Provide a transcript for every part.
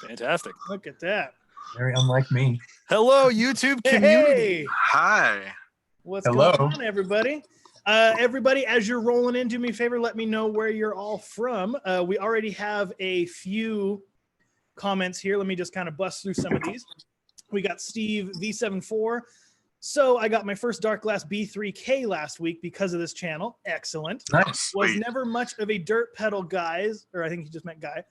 Fantastic. Look at that. Very unlike me. Hello, YouTube community. Hey, Hi. what's Hello. going on, everybody? Everybody, as you're rolling in, do me a favor, let me know where you're all from. We already have a few comments here. Let me just kind of bust through some of these. We got Steve V74. So I got my first Dark Glass B3K last week because of this channel. Excellent. Nice. Was Sweet. never much of a dirt pedal guys, or I think he just meant guy.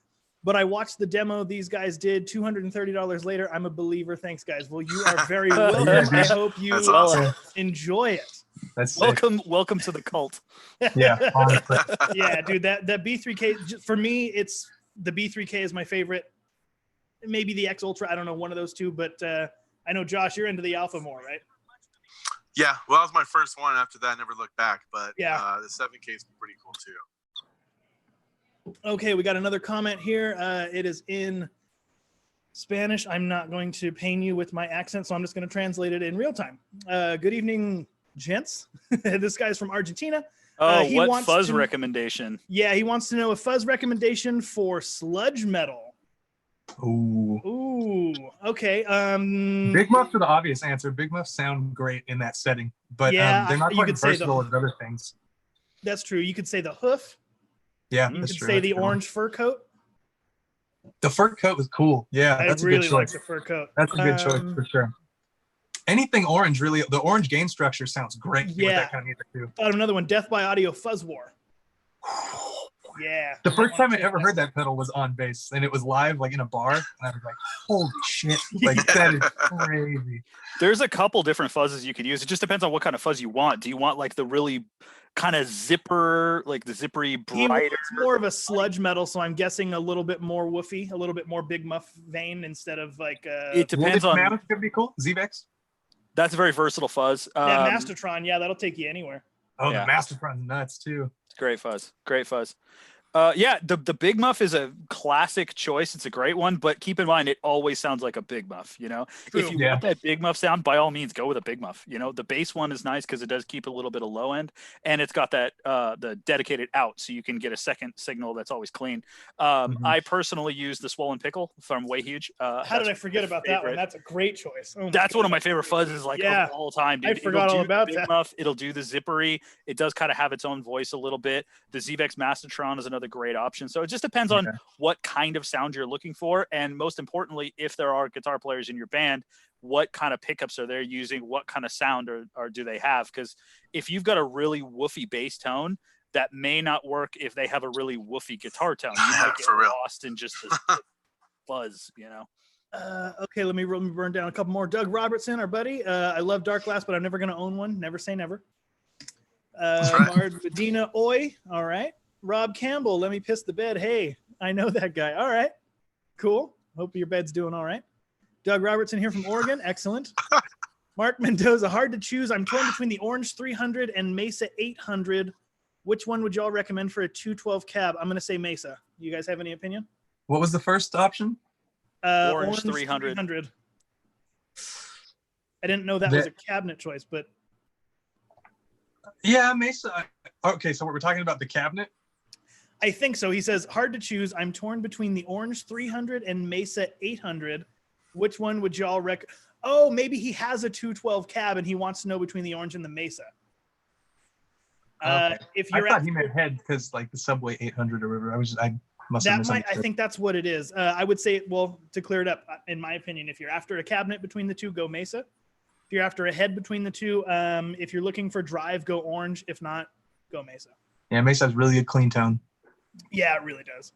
But I watched the demo these guys did. $230 later, I'm a believer. Thanks, guys. Well, you are very welcome. Yeah, I dude. hope you That's awesome. enjoy it. That's sick. Welcome to the cult. Yeah, honestly. Yeah, dude, that B3K, for me, it's the B3K is my favorite. Maybe the X Ultra, I don't know, one of those two. But I know, Josh, you're into the Alpha more, right? Yeah, well, that was my first one. After that, I never looked back. But Yeah. The 7K is pretty cool too. Okay, we got another comment here. It is in Spanish. I'm not going to pain you with my accent, so I'm just going to translate it in real time. Good evening, gents. This guy's from Argentina. Oh, he what wants fuzz to- recommendation? Yeah, he wants to know a fuzz recommendation for sludge metal. Ooh. Ooh, okay. Big muffs are the obvious answer. Big muffs sound great in that setting, but Yeah, they're not you quite could say versatile as other things. That's true. You could say the hoof. Yeah, You that's could true. say That's the a good one. orange fur coat. The fur coat was cool. Yeah, I that's a really good like choice. the fur coat. That's a good choice for sure. Anything orange, really. The orange gain structure sounds great with Yeah. that kind of music too. Thought of another one, Death by Audio Fuzz War. Yeah. The first time I ever heard that pedal was on bass, and it was live, like in a bar, and I was like, "Holy shit! Like that is crazy." There's a couple different fuzzes you could use. It just depends on what kind of fuzz you want. Do you want like the really kind of zipper, like the zippery He brighter? wants more of a sludge metal, so I'm guessing a little bit more woofy, a little bit more big muff vein instead of like It depends on. Mammoth could be cool. Zvex. That's a very versatile fuzz. that Mastertron. Yeah, that'll take you anywhere. Oh, Yeah. the Mastertron's nuts too. Great fuzz. Great fuzz. Yeah, the big muff is a classic choice. It's a great one, but keep in mind it always sounds like a big muff. You know, True. if you Yeah. want that big muff sound, by all means go with a big muff. You know, the bass one is nice because it does keep a little bit of low end, and it's got that the dedicated out, so you can get a second signal that's always clean. I personally use the Swollen Pickle from Way Huge. How did I forget about that one? That's a great choice. Oh my That's one of God. my favorite fuzzes, like Yeah. of all time. Dude. I forgot It'll all do the about big that. Muff. It'll do the zippery. It does kind of have its own voice a little bit. The Zvex Mastertron is another great option. So it just depends on what kind of sound you're looking for, and most importantly, if there are guitar players in your band, what kind of pickups are they using? What kind of sound or do they have? Because if you've got a really woofy bass tone, that may not work if they have a really woofy guitar tone. You might get For real. lost in just the fuzz, you know. Okay, let me burn down a couple more. Doug Robertson, our buddy. I love Dark Glass, but I'm never going to own one. Never say never. right. Mard Medina, oi. All right. Rob Campbell, let me piss the bed. Hey, I know that guy. All right. Cool. Hope your bed's doing all right. Doug Robertson here from Oregon. Excellent. Mark Mendoza, hard to choose. I'm torn between the Orange 300 and Mesa 800. Which one would y'all recommend for a 212 cab? I'm going to say Mesa. You guys have any opinion? What was the first option? Orange 300. I didn't know that was a cabinet choice, but Yeah, Mesa. Okay, so we're talking about the cabinet. I think so. He says, hard to choose. I'm torn between the Orange 300 and Mesa 800. Which one would y'all Oh, maybe he has a 212 cab and he wants to know between the Orange and the Mesa. Okay. If I you're thought he meant head because like the Subway 800 or whatever. I must have I misunderstood. think that's what it is. I would say, well, to clear it up, in my opinion, if you're after a cabinet between the two, go Mesa. If you're after a head between the two, if you're looking for drive, go Orange. If not, go Mesa. Yeah, Mesa has really a clean tone. Yeah, it really does.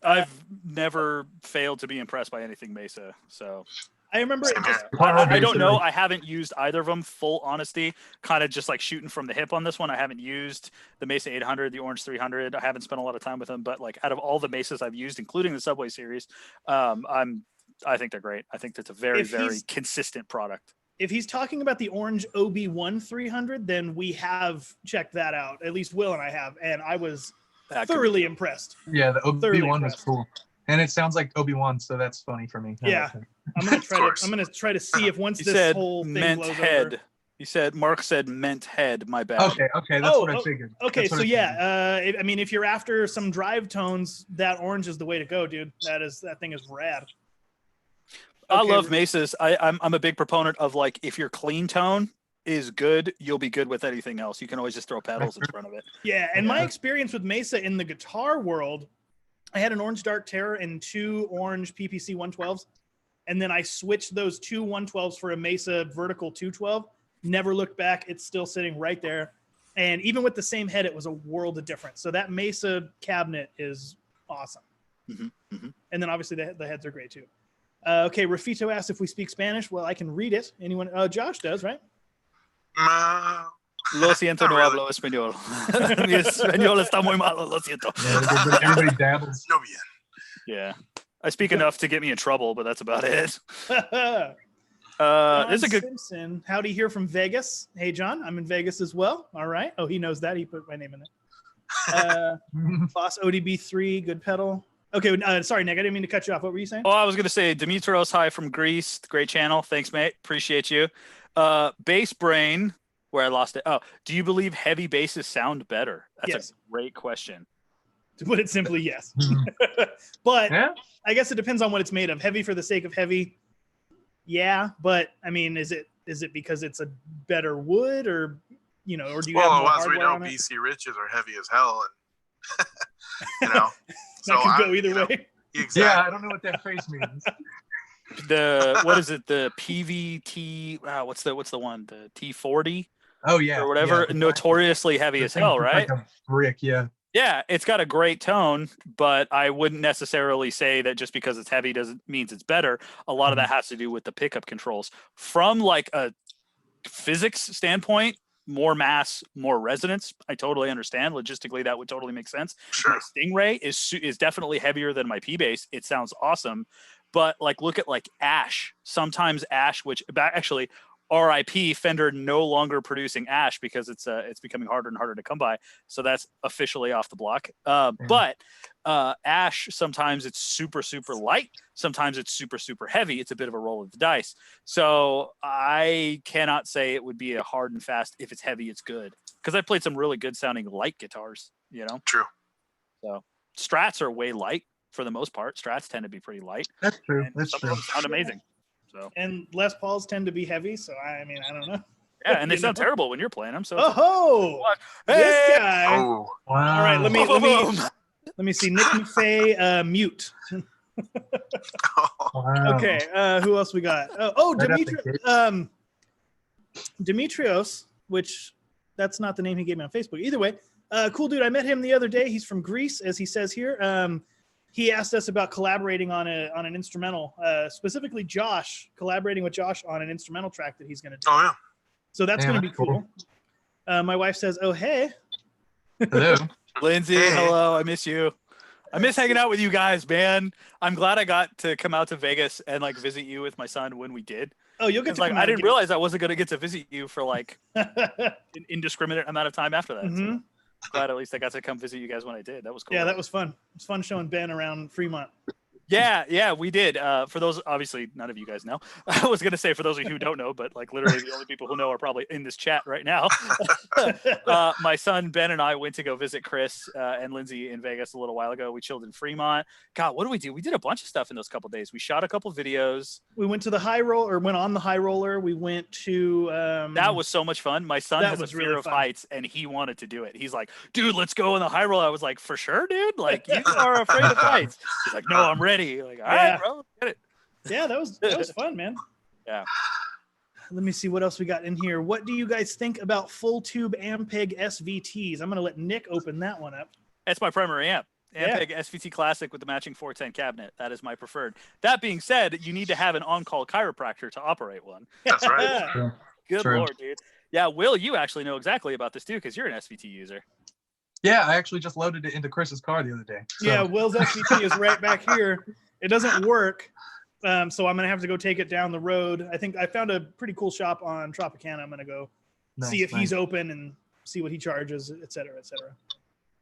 I've never failed to be impressed by anything Mesa. So I remember it just, I don't know. I haven't used either of them. Full honesty, kind of just like shooting from the hip on this one. I haven't used the Mesa 800, the Orange 300. I haven't spent a lot of time with them, but like out of all the Mesas I've used, including the Subway series, I think they're great. I think that's a very, very consistent product. if he's talking about the Orange OB1 300, then we have checked that out. At least Will and I have, and I was thoroughly impressed. Yeah, the Obi-Wan was cool. And it sounds like Obi-Wan, so that's funny for me. Yeah. I'm gonna try to see if once He this said whole thing meant blows head. over. He said, Mark said meant head. My bad. Okay, that's what I figured. Okay, That's what so I yeah, I mean, if you're after some drive tones, that orange is the way to go, dude. That thing is rad. I Okay, love mesas. I'm a big proponent of like if your clean tone is good, you'll be good with anything else. You can always just throw pedals in front of it. Yeah, and my experience with Mesa in the guitar world, I had an orange Dark Terror and 2 orange PPC 112s, and then I switched those 2 112s for a Mesa vertical 212. Never looked back. It's still sitting right there. And even with the same head, it was a world of difference. So that Mesa cabinet is awesome. And then obviously the heads are great too. Okay, Rafito asked if we speak Spanish. Well, I can read it. Anyone? Josh does, right? Lo siento, no hablo español. Mi español está muy malo. Lo siento. Yeah, everybody dabbles. No bien. Yeah, I speak enough to get me in trouble, but that's about it. John There's a good. Simpson. Howdy here from Vegas. Hey, John, I'm in Vegas as well. All right. Oh, he knows that. He put my name in there. Boss ODB3, good pedal. Okay, sorry, Nick. I didn't mean to cut you off. What were you saying? Oh, I was going to say Dimitrios, hi from Greece. Great channel. Thanks, mate. Appreciate you. Bass Brain, where I lost it. Oh, do you believe heavy basses sound better? That's Yes. a great question. To put it simply, yes. But I guess it depends on what it's made of. Heavy for the sake of heavy, yeah. But I mean, is it because it's a better wood, or or do you have more as we hardware know, on it? BC Riches are heavy as hell, and That could go either way. Exactly. Yeah, I don't know what that phrase means. What is it? The PVT. What's the one? The T40 Oh yeah, or whatever. yeah. Notoriously heavy as hell, right? Like a brick, yeah. Yeah, it's got a great tone, but I wouldn't necessarily say that just because it's heavy doesn't means it's better. A lot of that has to do with the pickup controls. From like a physics standpoint, more mass, more resonance. I totally understand. Logistically, that would totally make sense. Sure. My Stingray is definitely heavier than my P-Bass. It sounds awesome, but like look at like Ash. Sometimes Ash, which actually RIP, Fender no longer producing Ash because it's becoming harder and harder to come by. So that's officially off the block. But Ash, sometimes it's super, super light. Sometimes it's super, super heavy. It's a bit of a roll of the dice. So I cannot say it would be a hard and fast. If it's heavy, it's good. Because I played some really good sounding light guitars, True. So Strats are way light for the most part. Strats tend to be pretty light. That's true. And That's some true. of them sound amazing. So And Les Pauls tend to be heavy, so I mean, I don't know. yeah, and they sound terrible when you're playing them. So Oh, this guy. Oh, Wow. All right, let me see. Nick McFay, mute. Wow. Okay, who else we got? Dimitrios, which that's not the name he gave me on Facebook. Either way, cool dude. I met him the other day. He's from Greece, as he says here. He asked us about collaborating on an instrumental, specifically Josh, collaborating with Josh on an instrumental track that he's going to do. oh yeah. So that's going to be that's cool. cool. My wife says, "Oh hey." Hello. Lindsay, hello. I miss you. I miss hanging out with you guys, man. I'm glad I got to come out to Vegas and like visit you with my son when we did. Oh, you'll get to Like come out I didn't again. realize I wasn't going to get to visit you for like an indiscriminate amount of time after that. Mhm. So glad at least I got to come visit you guys when I did. That was cool. Yeah, that was fun. It was fun showing Ben around Fremont. Yeah, we did. For those, obviously, none of you guys know. I was going to say for those of you who don't know, but like literally the only people who know are probably in this chat right now. My son, Ben, and I went to go visit Chris and Lindsay in Vegas a little while ago. We chilled in Fremont. God, what did we do? We did a bunch of stuff in those couple days. We shot a couple videos. We went to the high roll, or went on the high roller. We went to That was so much fun. My son That has a was fear really of fun. heights, and he wanted to do it. He's like, dude, let's go on the high roll. I was like, for sure, dude? Like, you are afraid of heights. He's like, no, I'm ready. Like, all right, bro, get it. Yeah, that was fun, man. Yeah. Let me see what else we got in here. What do you guys think about full tube Ampeg SVTs? I'm gonna let Nick open that one up. That's my primary amp. Ampeg SVT Classic with the matching 410 cabinet. That is my preferred. That being said, you need to have an on-call chiropractor to operate one. That's right. True. Good True. Lord, dude. Yeah, Will, you actually know exactly about this too, because you're an SVT user. Yeah, I actually just loaded it into Chris's car the other day. So. Yeah, Will's SVT is right back here. It doesn't work, so I'm gonna have to go take it down the road. I think I found a pretty cool shop on Tropicana. I'm gonna go see if he's open and see what he charges, et cetera, et cetera.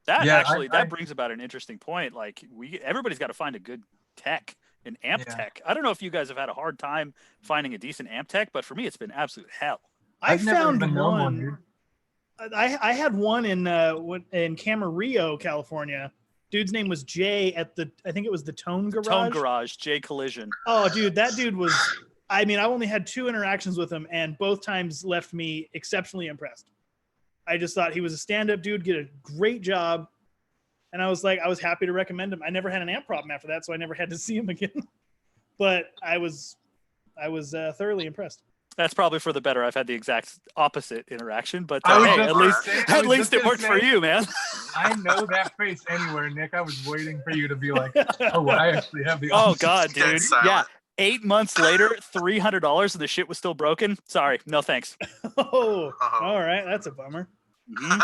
That Yeah, actually I- that brings about an interesting point. Like everybody's got to find a good tech, an amp tech. I don't know if you guys have had a hard time finding a decent amp tech, but for me, it's been absolute hell. I've never found even known one. dude. I had one in Camarillo, California. Dude's name was Jay I think it was the Tone Garage. Tone Garage, Jay Collision. Oh, dude, that dude was. I mean, I only had 2 interactions with him, and both times left me exceptionally impressed. I just thought he was a stand-up dude, did a great job, and I was happy to recommend him. I never had an amp problem after that, so I never had to see him again. But I was thoroughly impressed. That's probably for the better. I've had the exact opposite interaction, but I was hey, just at gonna least it say- worked for you, man. I know that face anywhere, Nick. I was waiting for you to be like, oh, I actually have the Oh opposite. God, Dead dude. silent. Yeah. 8 months later, $300 and the shit was still broken. Sorry, no thanks. Oh, Uh-oh. all right, that's a bummer. Mhm.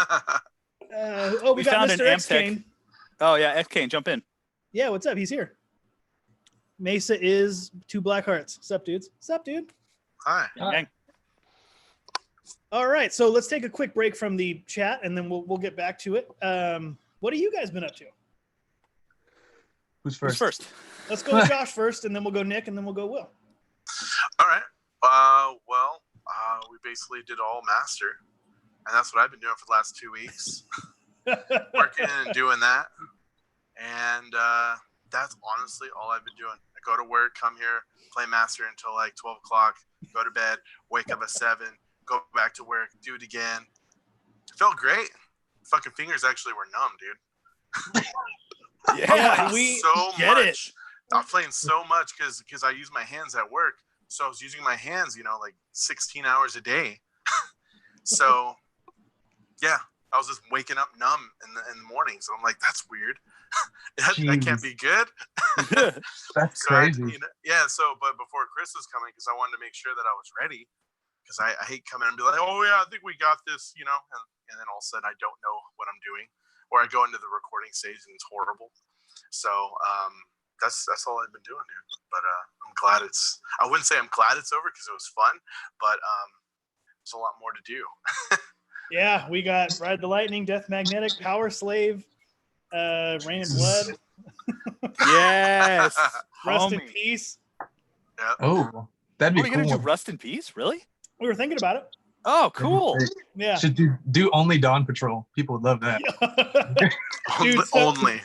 We We got found an Mr. X Amtech. Kane. Oh yeah, F Kane, jump in. Yeah, what's up? He's here. Mesa is 2 black hearts. Sup, dudes? Sup, dude? Hi. Gang. All right, so let's take a quick break from the chat, and then we'll get back to it. What have you guys been up to? Who's Who's first? first? Let's go with Josh first, and then we'll go Nick, and then we'll go Will. All right. We basically did all master, and that's what I've been doing for the last 2 weeks. Working and doing that, and that's honestly all I've been doing. I go to work, come here, play master until like 12 o'clock, go to bed, wake up at 7, go back to work, do it again. It felt great. Fucking fingers actually were numb, dude. Yeah, we so get it. much. I'm playing so much because I use my hands at work. So I was using my hands, like 16 hours a day. So yeah, I was just waking up numb in the morning. So I'm like, that's weird. that can't be good. That's So I- crazy. but before Chris was coming, because I wanted to make sure that I was ready, because I hate coming and be like, oh yeah, I think we got this, and then all of a sudden I don't know what I'm doing, or I go into the recording stage and it's horrible. So that's all I've been doing, dude. But I'm glad I wouldn't say I'm glad it's over because it was fun, but there's a lot more to do. Yeah, we got Ride the Lightning, Death Magnetic, Power Slave, Rain and Blood, Yes. Rust in Homie. Peace. Oh, that'd be Are you cool. gonna do Rust in Peace? Really? We were thinking about it. Oh, cool. Yeah. Should do only Dawn Patrol. People would love that. Dude, Only.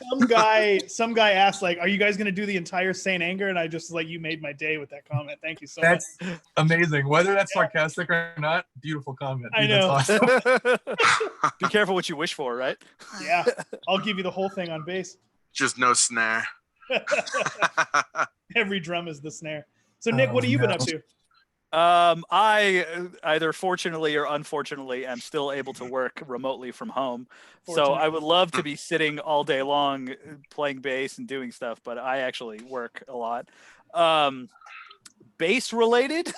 some guy asked, like, are you guys going to do the entire Saint Anger? And I just, like, you made my day with that comment. Thank you so much. That's amazing. Whether that's sarcastic or not, beautiful comment. I Dude, know. That's awesome. Be careful what you wish for, right? Yeah. I'll give you the whole thing on bass. Just no snare. Every drum is the snare. So, Nick, what have you been up to? I either fortunately or unfortunately am still able to work remotely from home. So I would love to be sitting all day long playing bass and doing stuff, but I actually work a lot. Bass related,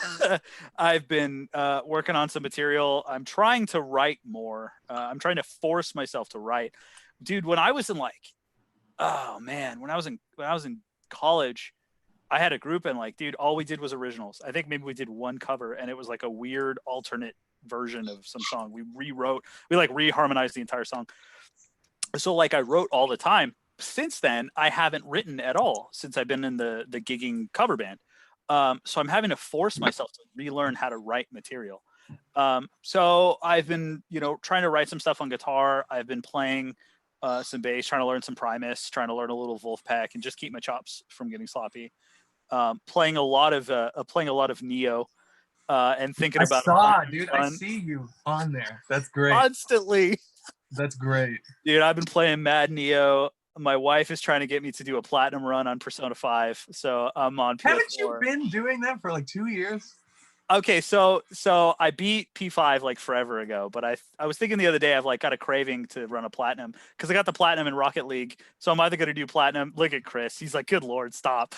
I've been working on some material. I'm trying to write more. I'm trying to force myself to write. Dude, when I was in when I was in college, I had a group and dude, all we did was originals. I think maybe we did one cover and it was like a weird alternate version of some song. We reharmonized the entire song. So I wrote all the time. Since then, I haven't written at all since I've been in the gigging cover band. So I'm having to force myself to relearn how to write material. So I've been, trying to write some stuff on guitar. I've been playing some bass, trying to learn some Primus, trying to learn a little Wolfpack and just keep my chops from getting sloppy. Playing a lot of Neo, and thinking about. I see you on there. That's great. Constantly. That's great. Dude, I've been playing Mad Neo. My wife is trying to get me to do a platinum run on Persona 5, so I'm on PS4. Haven't you been doing that for 2 years? Okay, so I beat P5 forever ago, but I was thinking the other day I've got a craving to run a platinum because I got the platinum in Rocket League, so I'm either gonna do platinum. Look at Chris, he's like, good Lord, stop.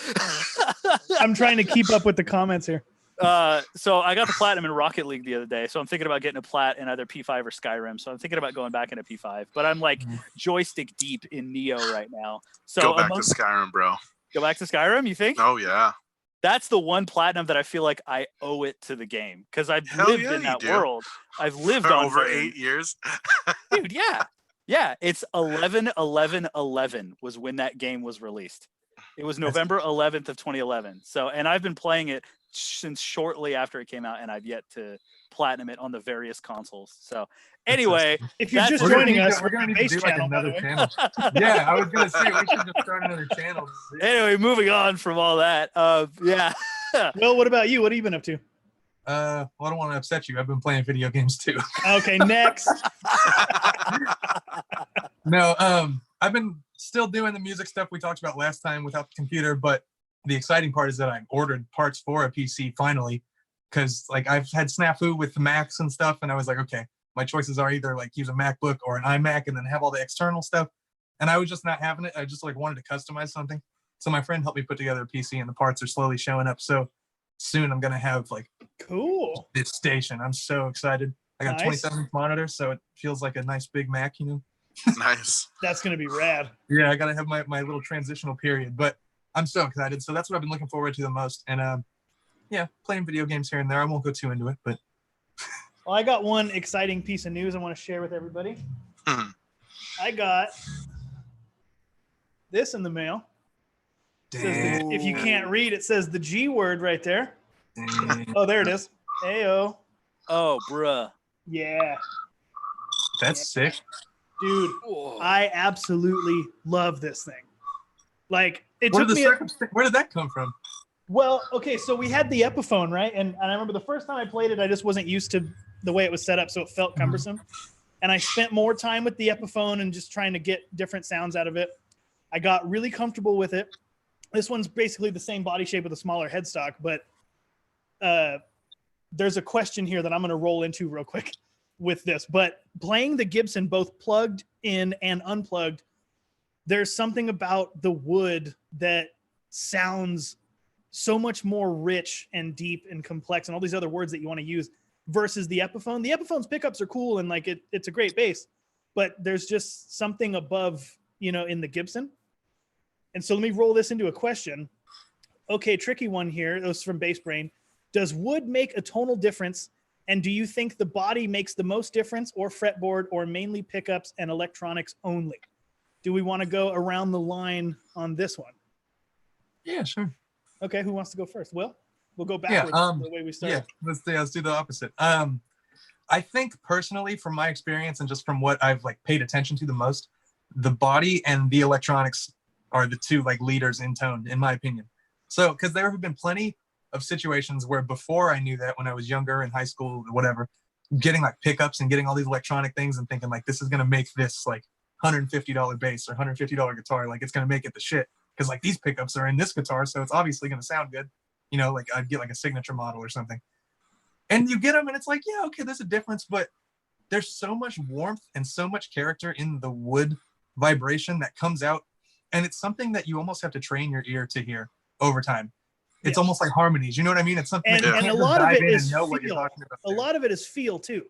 I'm trying to keep up with the comments here. So I got the platinum in Rocket League the other day, so I'm thinking about getting a plat in either P5 or Skyrim. So I'm thinking about going back into P5, but I'm joystick deep in Neo right now. So Go back to Skyrim, bro. Go back to Skyrim, you think? Oh yeah. That's the one platinum that I feel like I owe it to the game because I've Hell lived yeah, in that you do. world. I've lived For on over Verne. 8 years. Dude, yeah. Yeah, it's 11/11/11 was when that game was released. It was November 11th of 2011. So, and I've been playing it since shortly after it came out, and I've yet to platinum it on the various consoles. So anyway, if you're just We're gonna joining need us, to- we're gonna need to do like another by the way. channel. Yeah, I was gonna say we should just start another channel. Anyway, moving on from all that. Yeah. Well, what about you? What have you been up to? Well, I don't want to upset you. I've been playing video games too. Okay, next. No, I've been still doing the music stuff we talked about last time without the computer, but the exciting part is that I ordered parts for a PC finally, because like I've had snafu with the Macs and stuff, and I was like, okay, my choices are either like use a MacBook or an iMac and then have all the external stuff, and I was just not having it. I just like wanted to customize something. So my friend helped me put together a PC, and the parts are slowly showing up. So soon I'm gonna have like Cool. this station. I'm so excited. I got a Nice. 27-inch monitor, so it feels like a nice big Mac, you know. Nice. That's gonna be rad. Yeah, I gotta have my little transitional period, but I'm so excited. So that's what I've been looking forward to the most. And yeah, playing video games here and there. I won't go too into it, but Well, I got one exciting piece of news I want to share with everybody. Hmm. I got this in the mail. It says dang, if you can't read, it says the G word right there. dang. Oh, there it is. Ayo. Oh, bruh. Yeah. That's sick. Dude, Whoa. I absolutely love this thing. Like, it Where took did, me... where did that come from? Well, okay, so we had the Epiphone, right? And I remember the first time I played it, I just wasn't used to the way it was set up, so it felt cumbersome. And I spent more time with the Epiphone and just trying to get different sounds out of it. I got really comfortable with it. This one's basically the same body shape with a smaller headstock, but there's a question here that I'm going to roll into real quick with this. But playing the Gibson, both plugged in and unplugged, there's something about the wood that sounds so much more rich and deep and complex and all these other words that you want to use versus the Epiphone. The Epiphone's pickups are cool and like it's a great bass, but there's just something above, in the Gibson. And so let me roll this into a question. Okay, tricky one here. It was from Bass Brain. Does wood make a tonal difference? And do you think the body makes the most difference, or fretboard, or mainly pickups and electronics only? Do we want to go around the line on this one? Yeah, sure. Okay, who wants to go first? Will? We'll go backwards the way we started. Yeah, let's do the opposite. I think personally, from my experience and just from what I've like paid attention to the most, the body and the electronics are the two like leaders in tone, in my opinion. So, because there have been plenty of situations where before I knew that, when I was younger in high school, whatever, getting like pickups and getting all these electronic things and thinking like this is gonna make this like $150 bass or $150 guitar, like it's gonna make it the shit. Because like these pickups are in this guitar, so it's obviously gonna sound good. Like I'd get like a signature model or something. And you get them and it's like, yeah, okay, there's a difference, but there's so much warmth and so much character in the wood vibration that comes out. And it's something that you almost have to train your ear to hear over time. It's almost like harmonies. You know what I mean? It's something And, that you and can't a just lot of dive it in is and know what you're feel. talking about A there. lot of it is feel too.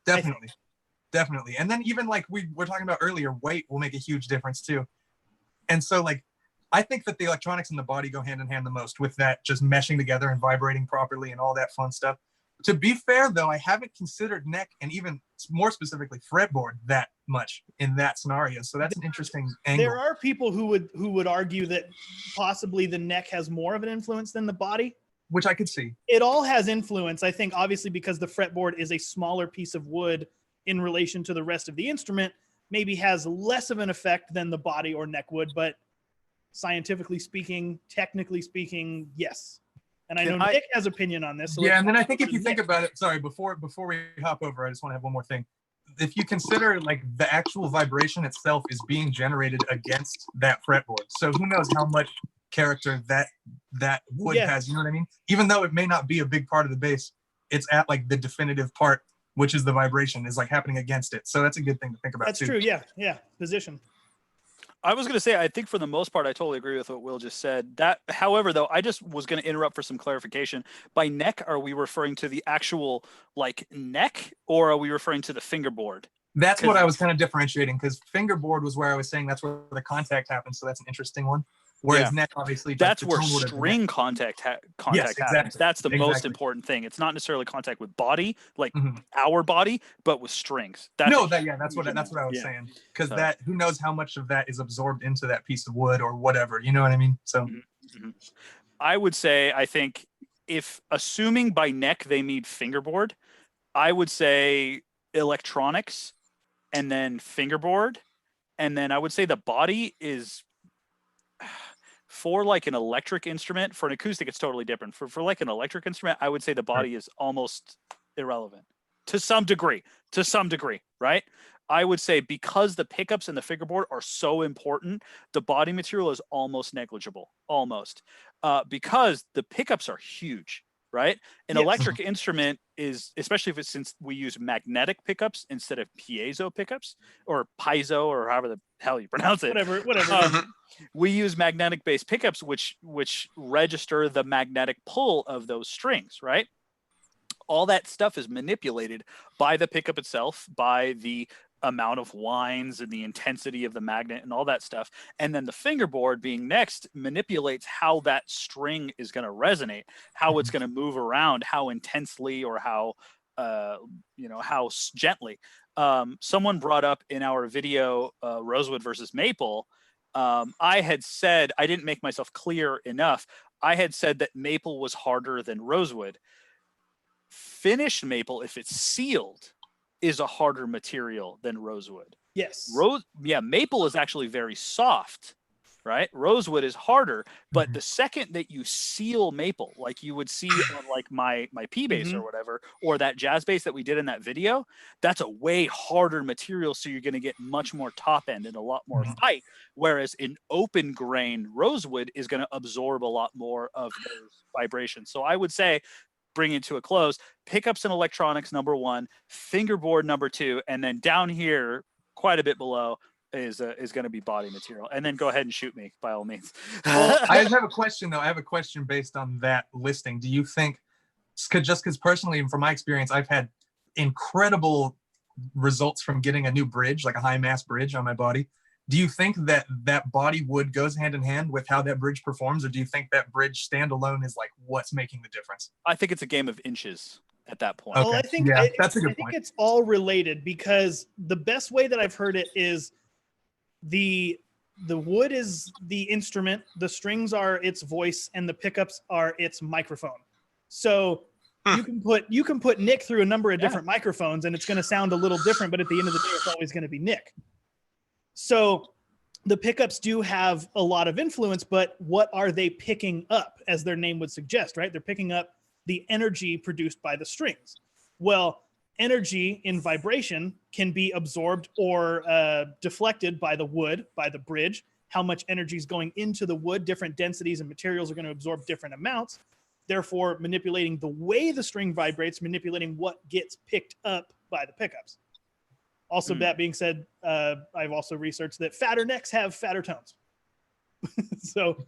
Definitely. And then even like we were talking about earlier, weight will make a huge difference too. And so like, I think that the electronics and the body go hand in hand the most with that just meshing together and vibrating properly and all that fun stuff. To be fair though, I haven't considered neck and even more specifically fretboard that much in that scenario. So that's an interesting angle. There are people who would argue that possibly the neck has more of an influence than the body. Which I could see. It all has influence, I think, obviously because the fretboard is a smaller piece of wood in relation to the rest of the instrument, maybe has less of an effect than the body or neck would, but scientifically speaking, technically speaking, yes. And I know Nick has opinion on this. So yeah, and then I think if you think about it, sorry, before we hop over, I just want to have one more thing. If you consider like the actual vibration itself is being generated against that fretboard, so who knows how much character that wood has, you know what I mean? Even though it may not be a big part of the bass, it's at like the definitive part, which is the vibration, is like happening against it. So that's a good thing to think about. That's too. true. Yeah. Position. I was going to say, I think for the most part, I totally agree with what Will just said. That, however, though, I just was going to interrupt for some clarification. By neck, are we referring to the actual like neck, or are we referring to the fingerboard? That's what I was kind of differentiating, because fingerboard was where I was saying that's where the contact happens. So that's an interesting one. Whereas neck, obviously, that's the where tone would have string contact happens. exactly. That's the most Exactly. important thing. It's not necessarily contact with body, like Mhm. our body, but with strings. That's that's what I was saying. Because that, who knows how much of that is absorbed into that piece of wood or whatever. You know what I mean? So I would say, I think, if assuming by neck they mean fingerboard, I would say electronics and then fingerboard. And then I would say the body is, for like an electric instrument. For an acoustic, it's totally different. For like an electric instrument, I would say the body is almost irrelevant to some degree, right? I would say because the pickups and the fingerboard are so important, the body material is almost negligible, because the pickups are huge, right? An electric instrument is, especially if it's, since we use magnetic pickups instead of piezo pickups, or piezo, or however the hell you pronounce it. Whatever. We use magnetic based pickups, which register the magnetic pull of those strings, right? All that stuff is manipulated by the pickup itself, by the amount of winds and the intensity of the magnet and all that stuff. And then the fingerboard, being next, manipulates how that string is going to resonate, how it's going to move around, how intensely, or how how gently. Someone brought up in our video, rosewood versus maple, I had said, I didn't make myself clear enough. I had said that maple was harder than rosewood. Finished maple, if it's sealed, is a harder material than rosewood. Yes. Maple is actually very soft, right? Rosewood is harder, but the second that you seal maple, like you would see on like my P bass or whatever, or that jazz bass that we did in that video, that's a way harder material. So you're going to get much more top end and a lot more fight. Whereas an open grain rosewood is going to absorb a lot more of those vibrations. So I would say, bring it to a close, pickups and electronics, number one, fingerboard, number two, and then down here, quite a bit below, is going to be body material. And then go ahead and shoot me, by all means. Well, I have a question, though. I have a question based on that listing. Do you think, just because personally, from my experience, I've had incredible results from getting a new bridge, like a high mass bridge on my body. Do you think that that body wood goes hand in hand with how that bridge performs, or do you think that bridge standalone is like what's making the difference? I think it's a game of inches at that point. Okay. Well, I think that's a good point. I think it's all related, because the best way that I've heard it is the wood is the instrument, the strings are its voice, and the pickups are its microphone. So you can put Nick through a number of different microphones and it's going to sound a little different, but at the end of the day, it's always going to be Nick. So the pickups do have a lot of influence, but what are they picking up, as their name would suggest, right? They're picking up the energy produced by the strings. Well, energy in vibration can be absorbed or deflected by the wood, by the bridge. How much energy is going into the wood, different densities and materials are going to absorb different amounts. Therefore, manipulating the way the string vibrates, manipulating what gets picked up by the pickups. Also, that being said, I've also researched that fatter necks have fatter tones. So,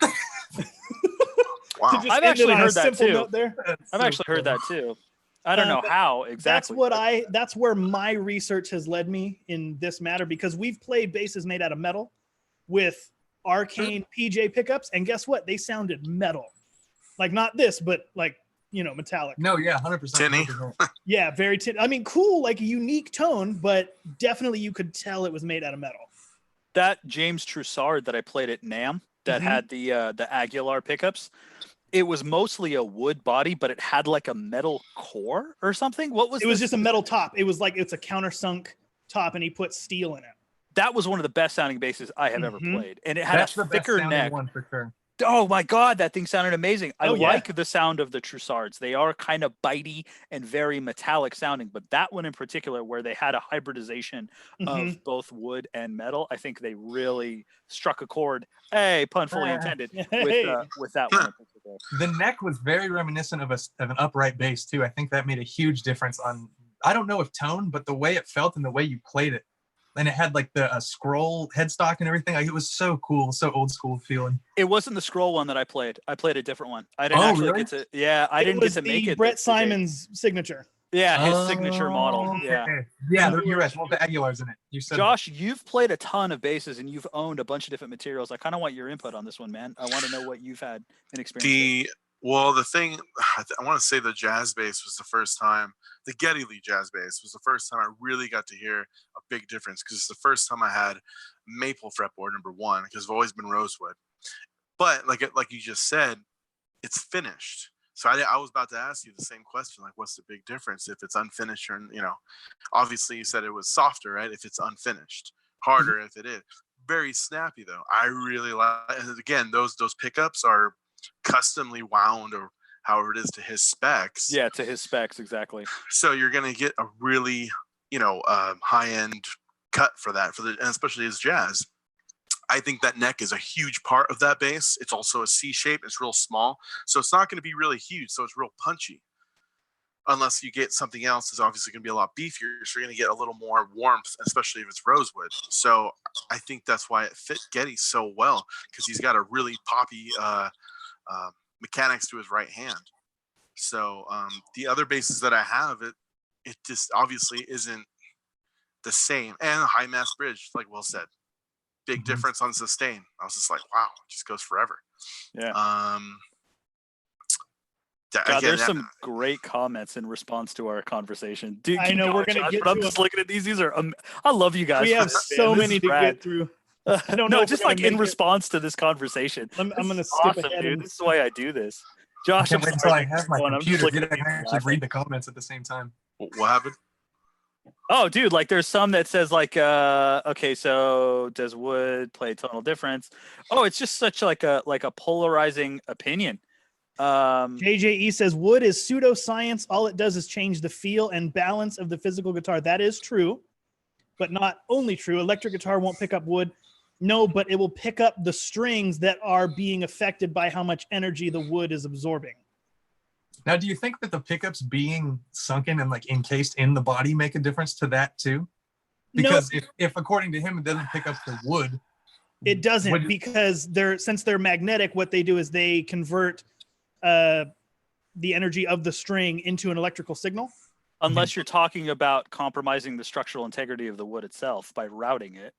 wow. I've actually heard that too. I've actually heard that too. I don't know how exactly. That's where my research has led me in this matter, because we've played basses made out of metal with arcane PJ pickups, and guess what? They sounded metal. Like not this, but like, metallic. No, yeah, 100%. Tinny. Yeah, very tinny. I mean, cool, like a unique tone, but definitely you could tell it was made out of metal. That James Troussard that I played at NAMM that had the Aguilar pickups, it was mostly a wood body, but it had like a metal core or something. What was it? Was just a metal top. It was like it's a countersunk top, and he put steel in it. That was one of the best sounding basses I have ever played, and it had That's a thicker neck. One for sure. Oh my God, that thing sounded amazing. I like the sound of the Troussards. They are kind of bitey and very metallic sounding, but that one in particular, where they had a hybridization of both wood and metal, I think they really struck a chord. Hey, pun fully intended with that one in particular. The neck was very reminiscent of an upright bass too. I think that made a huge difference on, I don't know if tone, but the way it felt and the way you played it. And it had like the scroll headstock and everything. Like, it was so cool, so old school feeling. It wasn't the scroll one that I played. I played a different one. I didn't actually get to. Yeah, I didn't get to make it. Brett Simon's signature. Yeah, his signature model. Yeah. Okay. Yeah, you're right. Well, the Aguilar's in it. You said Josh, you've played a ton of basses and you've owned a bunch of different materials. I kind of want your input on this one, man. I want to know what you've had an experience with. Well, the thing, I want to say the jazz bass was the first time, the Geddy Lee jazz bass was the first time I really got to hear a big difference, because it's the first time I had maple fretboard number 1, because I've always been rosewood. But like you just said, it's finished. So I was about to ask you the same question, like, what's the big difference if it's unfinished or, obviously you said it was softer, right? If it's unfinished, harder if it is. Very snappy though. I really like, and again, those pickups are customly wound or however it is to his specs. Yeah, to his specs, exactly. So you're going to get a really, high-end cut for that, and especially his jazz. I think that neck is a huge part of that bass. It's also a C shape. It's real small. So it's not going to be really huge. So it's real punchy. Unless you get something else that's obviously going to be a lot beefier. So you're going to get a little more warmth, especially if it's rosewood. So I think that's why it fit Geddy so well, because he's got a really poppy mechanics to his right hand. So the other basses that I have, it just obviously isn't the same. And high mass bridge, like Will said. Big difference on sustain. I was just like, wow, it just goes forever. Yeah. Again, there's some great comments in response to our conversation. Dude, I know we're gonna Josh, get. But I'm just looking at these. These are. I love you guys. We have so many to get through. I don't know. No, just like in response to this conversation. I'm gonna skip awesome, ahead. Dude. This is the way I do this. Josh, I can't wait until I have my computer. I can actually read the comments at the same time. What happened? Oh, dude, like there's some that says like, okay, so does wood play a tonal difference? Oh, it's just such like a polarizing opinion. JJE says wood is pseudoscience. All it does is change the feel and balance of the physical guitar. That is true, but not only true. Electric guitar won't pick up wood. No, but it will pick up the strings that are being affected by how much energy the wood is absorbing. Now, do you think that the pickups being sunken and like encased in the body make a difference to that too? Because if according to him it doesn't pick up the wood, it doesn't, because since they're magnetic, what they do is they convert the energy of the string into an electrical signal. Unless you're talking about compromising the structural integrity of the wood itself by routing it.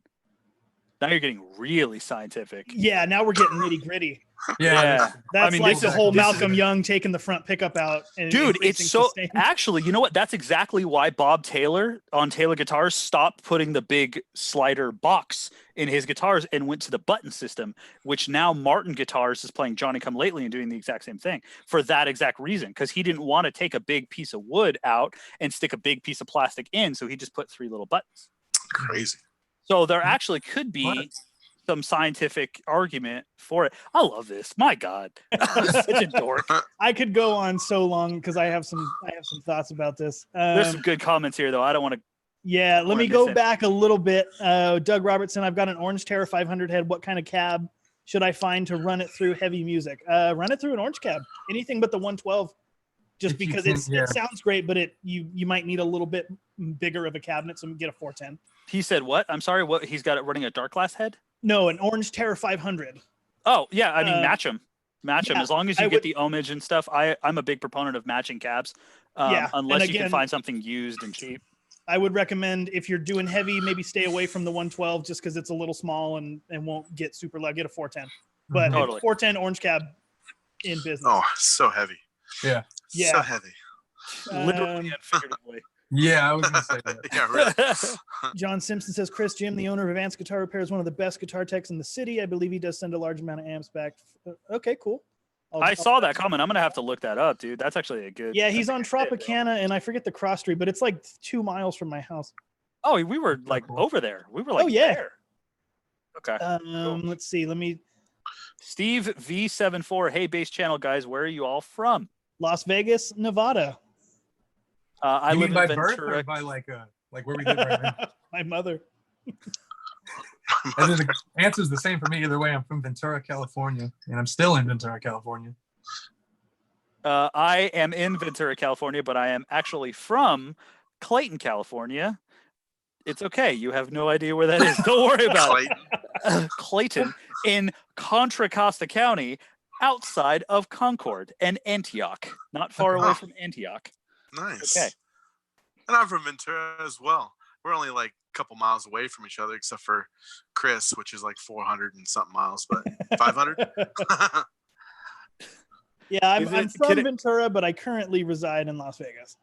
Now you're getting really scientific. Yeah, now we're getting nitty gritty. Yeah. That's like the whole Malcolm Young taking the front pickup out. And dude, it's so actually, you know what? That's exactly why Bob Taylor on Taylor Guitars stopped putting the big slider box in his guitars and went to the button system, which now Martin Guitars is playing Johnny Come Lately and doing the exact same thing for that exact reason, because he didn't want to take a big piece of wood out and stick a big piece of plastic in, so he just put 3 little buttons. Crazy. So there actually could be some scientific argument for it. I love this. My God, I'm such a dork. I could go on so long because I have some thoughts about this. There's some good comments here, though. I don't want to. Yeah, let me go back a little bit. Doug Robertson, I've got an Orange Terror 500 head. What kind of cab should I find to run it through heavy music? Run it through an orange cab. Anything but the 112. Just because it sounds great, but you might need a little bit bigger of a cabinet, so get a 410. He said what? I'm sorry, what? He's got it running a dark glass head? No, an Orange Terror 500. Oh, yeah, I mean, match them. Match them. As long as you get the ohmage and stuff. I'm a big proponent of matching cabs. Unless you can find something used and cheap. I would recommend, if you're doing heavy, maybe stay away from the 112 just because it's a little small and won't get super loud. Get a 410. But 410 orange cab in business. Oh, so heavy. Yeah. So heavy. Literally and figuratively. Yeah, I was going to say that. Yeah, really. John Simpson says, Chris Jim, the owner of Advanced Guitar Repair, is one of the best guitar techs in the city. I believe he does send a large amount of amps back. Okay, cool. I saw that comment. I'm going to have to look that up, dude. That's actually a good. Yeah, he's on Tropicana, and I forget the cross street, but it's like 2 miles from my house. Oh, we were like over there. We were like there. Okay. Cool. Let's see. Steve V74. Hey, Bass Channel guys, where are you all from? Las Vegas, Nevada. I live in by Ventura. birth or by like where we live right now? My mother. And the answer's the same for me either way. I'm from Ventura, California, and I'm still in Ventura, California. I am in Ventura, California, but I am actually from Clayton, California. It's okay. You have no idea where that is. Don't worry about it. Clayton in Contra Costa County, outside of Concord and Antioch, not far away from Antioch. Nice. Okay. And I'm from Ventura as well. We're only like a couple miles away from each other, except for Chris, which is like 400 and something miles, but 500. Yeah, I'm from Ventura, but I currently reside in Las Vegas.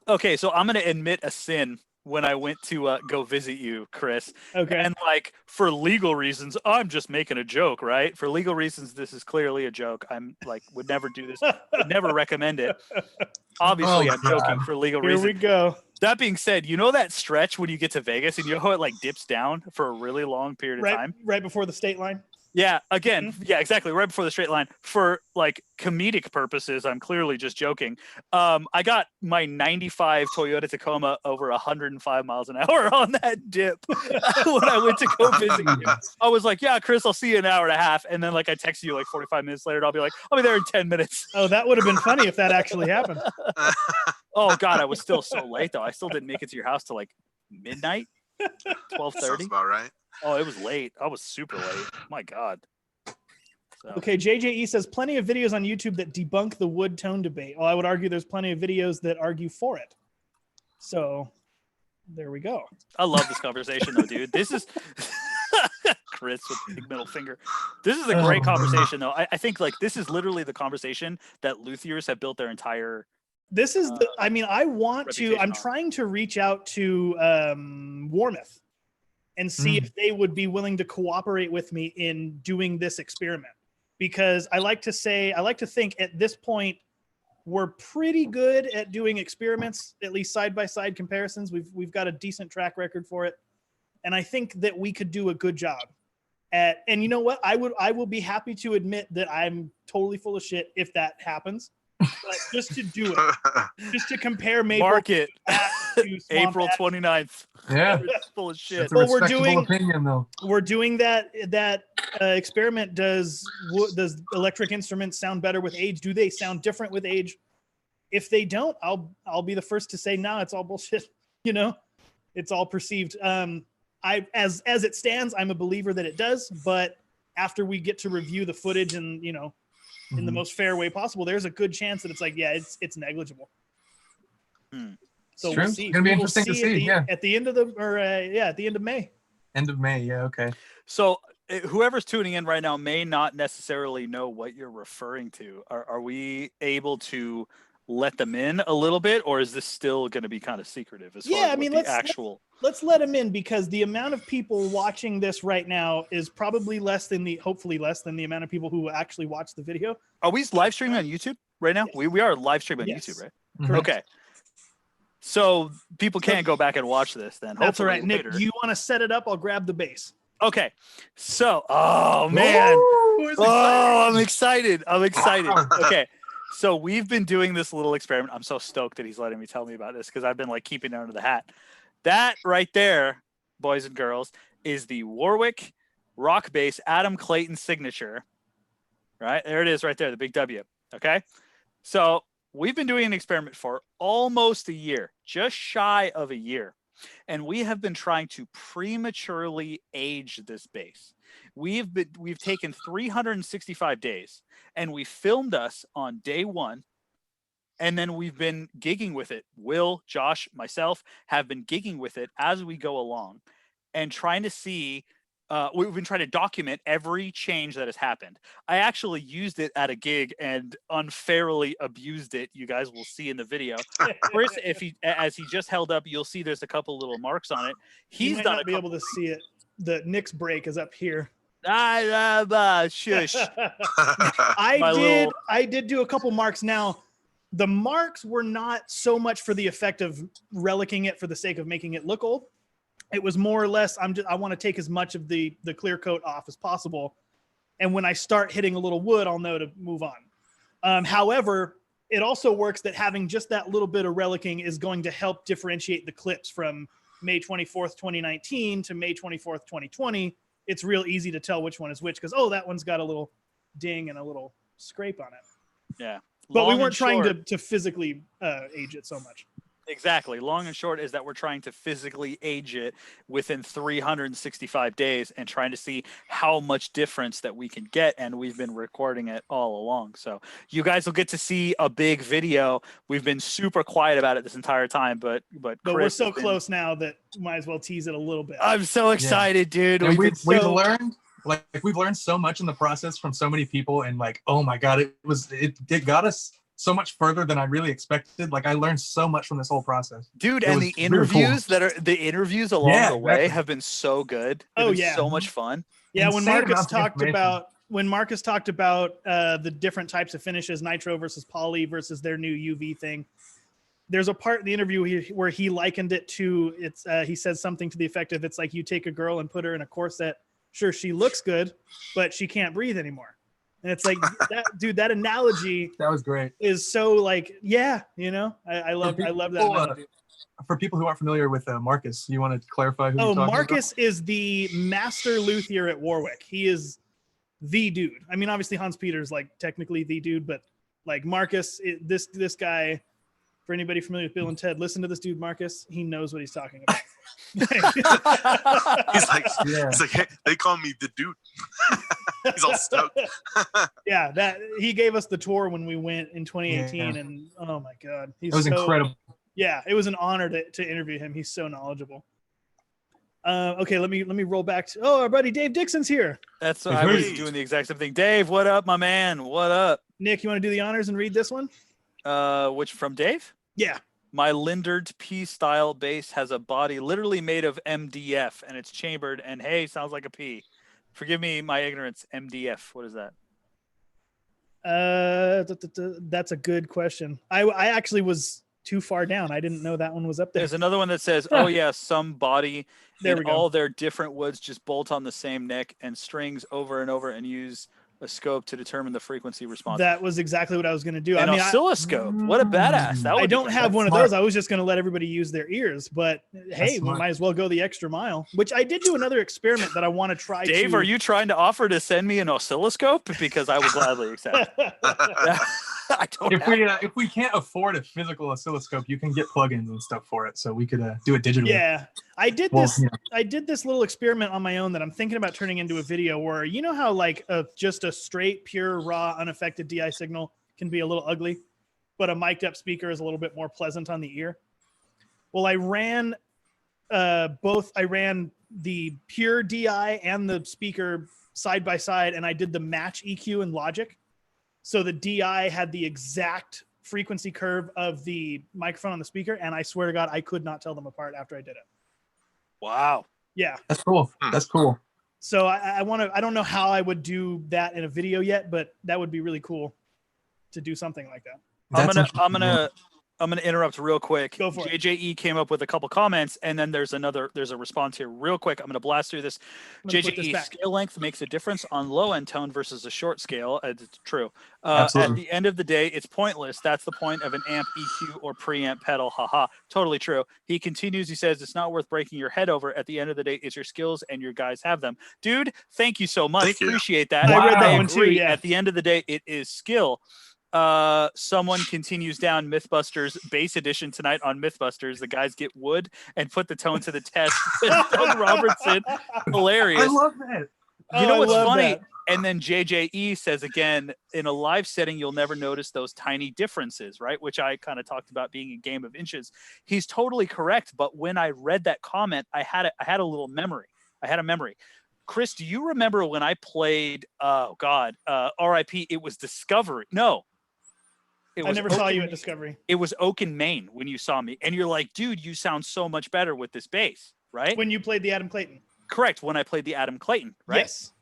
Okay, so I'm going to admit a sin when I went to go visit you, Chris. Okay. And like for legal reasons, I'm just making a joke, right? For legal reasons, this is clearly a joke. I'm like, would never do this. Would never recommend it. Obviously, I'm joking for legal reasons. Here we go. That being said, you know that stretch when you get to Vegas and you know how it like dips down for a really long period of time? Right before the state line? Yeah, again, yeah, exactly. Right before the straight line. For like comedic purposes, I'm clearly just joking. I got my 95 Toyota Tacoma over 105 miles an hour on that dip when I went to go visit you. I was like, yeah, Chris, I'll see you in an hour and a half. And then like I text you like 45 minutes later, and I'll be like, I'll be there in 10 minutes. Oh, that would have been funny if that actually happened. Oh God, I was still so late though. I still didn't make it to your house till like midnight, 12:30. Sounds about right. Oh, it was late. I was super late. My God. So. Okay, JJE says plenty of videos on YouTube that debunk the wood tone debate. Well, I would argue there's plenty of videos that argue for it. So there we go. I love this conversation though, dude. This is Chris with the big middle finger. This is a great conversation though. I think like this is literally the conversation that luthiers have built their entire This is the I mean, I'm trying to reach out to Warmouth and see if they would be willing to cooperate with me in doing this experiment. Because I like to think at this point, we're pretty good at doing experiments, at least side-by-side comparisons. We've got a decent track record for it. And I think that we could do a good job at, and you know what? I will be happy to admit that I'm totally full of shit if that happens. But just to do it, just to compare maple market to April 29th. Yeah, full of shit. That's a respectable opinion, though. We're doing that experiment. Does electric instruments sound better with age? Do they sound different with age? If they don't, I'll be the first to say no. It's all bullshit. You know, it's all perceived. As it stands, I'm a believer that it does. But after we get to review the footage and in the most fair way possible, there's a good chance that it's like, yeah, it's negligible. So we'll see. It's gonna be interesting to see. At the end of at the end of May. End of May, yeah, okay. So whoever's tuning in right now may not necessarily know what you're referring to. Are we able to let them in a little bit, or is this still going to be kind of secretive? Let's let them in, because the amount of people watching this right now is probably hopefully less than the amount of people who actually watch the video. Are we live streaming on YouTube right now? We are live streaming on YouTube, right? Mm-hmm. Okay. So people can go back and watch this then. That's all right. Nick, later. do you want to set it up? I'll grab the bass. Okay. So, oh man. I'm excited. Okay. So we've been doing this little experiment. I'm so stoked that he's letting me tell me about this, because I've been like keeping it under the hat. That right there, boys and girls, is the Warwick rock bass Adam Clayton signature. Right? There it is right there, the big W. Okay. So we've been doing an experiment for almost a year, just shy of a year. And we have been trying to prematurely age this bass. We've taken 365 days, and we filmed us on day one. And then we've been gigging with it. Will, Josh, myself have been gigging with it as we go along and trying to see, we've been trying to document every change that has happened. I actually used it at a gig and unfairly abused it. You guys will see in the video. Chris, as he just held up, you'll see there's a couple little marks on it. He's not be able to see it. The Nick's break is up here. Shush. I did do a couple marks. Now, the marks were not so much for the effect of relicking it for the sake of making it look old. It was more or less, I want to take as much of the clear coat off as possible. And when I start hitting a little wood, I'll know to move on. However, it also works that having just that little bit of relicking is going to help differentiate the clips from May 24th, 2019 to May 24th, 2020. It's real easy to tell which one is which, because, that one's got a little ding and a little scrape on it. Yeah. But we weren't trying to physically age it so much. Exactly. Long and short is that we're trying to physically age it within 365 days and trying to see how much difference that we can get. And we've been recording it all along. So you guys will get to see a big video. We've been super quiet about it this entire time, but we're so close now that we might as well tease it a little bit. I'm so excited, dude. And we've learned, like we've learned so much in the process from so many people, and like, oh my God, it got us so much further than I really expected. Like I learned so much from this whole process, dude. And the interviews along the way have been so good. So much fun. Yeah, when Marcus talked about the different types of finishes, nitro versus poly versus their new UV thing, there's a part in the interview where he likened it to he says something to the effect of, it's like you take a girl and put her in a corset. Sure, she looks good, but she can't breathe anymore. And it's like, that analogy that was great. Is so like, I love that analogy. For people who aren't familiar with Marcus, you want to clarify who you're talking Marcus about? is the master luthier at Warwick. He is the dude. I mean, obviously Hans Peter's like technically the dude, but like Marcus, this guy, for anybody familiar with Bill and Ted, listen to this dude, Marcus. He knows what he's talking about. he's like, hey, they call me the dude. He's all stoked. Yeah, he gave us the tour when we went in 2018, and oh my God, it was incredible. Yeah, it was an honor to interview him. He's so knowledgeable. Okay, let me roll back to our buddy Dave Dixon's here. That's I was doing the exact same thing. Dave, what up, my man? What up? Nick, you want to do the honors and read this one? Which from Dave? Yeah. My Lindard P style bass has a body literally made of MDF, and it's chambered. And hey, sounds like a P. Forgive me my ignorance. MDF. What is that? That's a good question. I actually was too far down. I didn't know that one was up there. There's another one that says, "Oh yeah, some body. There we go. All their different woods just bolt on the same neck and strings over and over and use a scope to determine the frequency response." That was exactly what I was going to do. An oscilloscope. What a badass. I don't have one of those. I was just going to let everybody use their ears, but hey, we might as well go the extra mile, which I did do another experiment that I want to try. Dave, are you trying to offer to send me an oscilloscope? Because I will gladly accept. If we can't afford a physical oscilloscope, you can get plugins and stuff for it, so we could do it digitally. Yeah, I did this. I did this little experiment on my own that I'm thinking about turning into a video. Where you know how like just a straight, pure, raw, unaffected DI signal can be a little ugly, but a mic'd up speaker is a little bit more pleasant on the ear. Well, I ran both. I ran the pure DI and the speaker side by side, and I did the match EQ in Logic. So the DI had the exact frequency curve of the microphone on the speaker, and I swear to God, I could not tell them apart after I did it. Wow. Yeah. That's cool. That's cool. So I don't know how I would do that in a video yet, but that would be really cool to do something like that. I'm gonna interrupt real quick. Go for it. JJE came up with a couple comments, and then there's a response here real quick. I'm gonna blast through this. JJE, scale length makes a difference on low end tone versus a short scale. It's true. At the end of the day, it's pointless. That's the point of an amp, EQ, or preamp pedal. Haha. Totally true. He continues. He says it's not worth breaking your head over. At the end of the day, it's your skills, and your guys have them. Dude, thank you so much. Thank you. Appreciate that. I read that one too. Yeah. At the end of the day, it is skill. Someone continues down Mythbusters base edition tonight on Mythbusters. The guys get wood and put the tone to the test. Doug Robertson, hilarious. I love that. You know what's funny? That. And then JJE says again, in a live setting, you'll never notice those tiny differences, right? Which I kind of talked about being a game of inches. He's totally correct. But when I read that comment, I had a little memory. I had a memory. Chris, do you remember when I played, RIP, it was Discovery. No. I never saw you at Discovery. It was Oaken, Maine when you saw me. And you're like, dude, you sound so much better with this bass, right? When you played the Adam Clayton. Correct. When I played the Adam Clayton, right? Yes.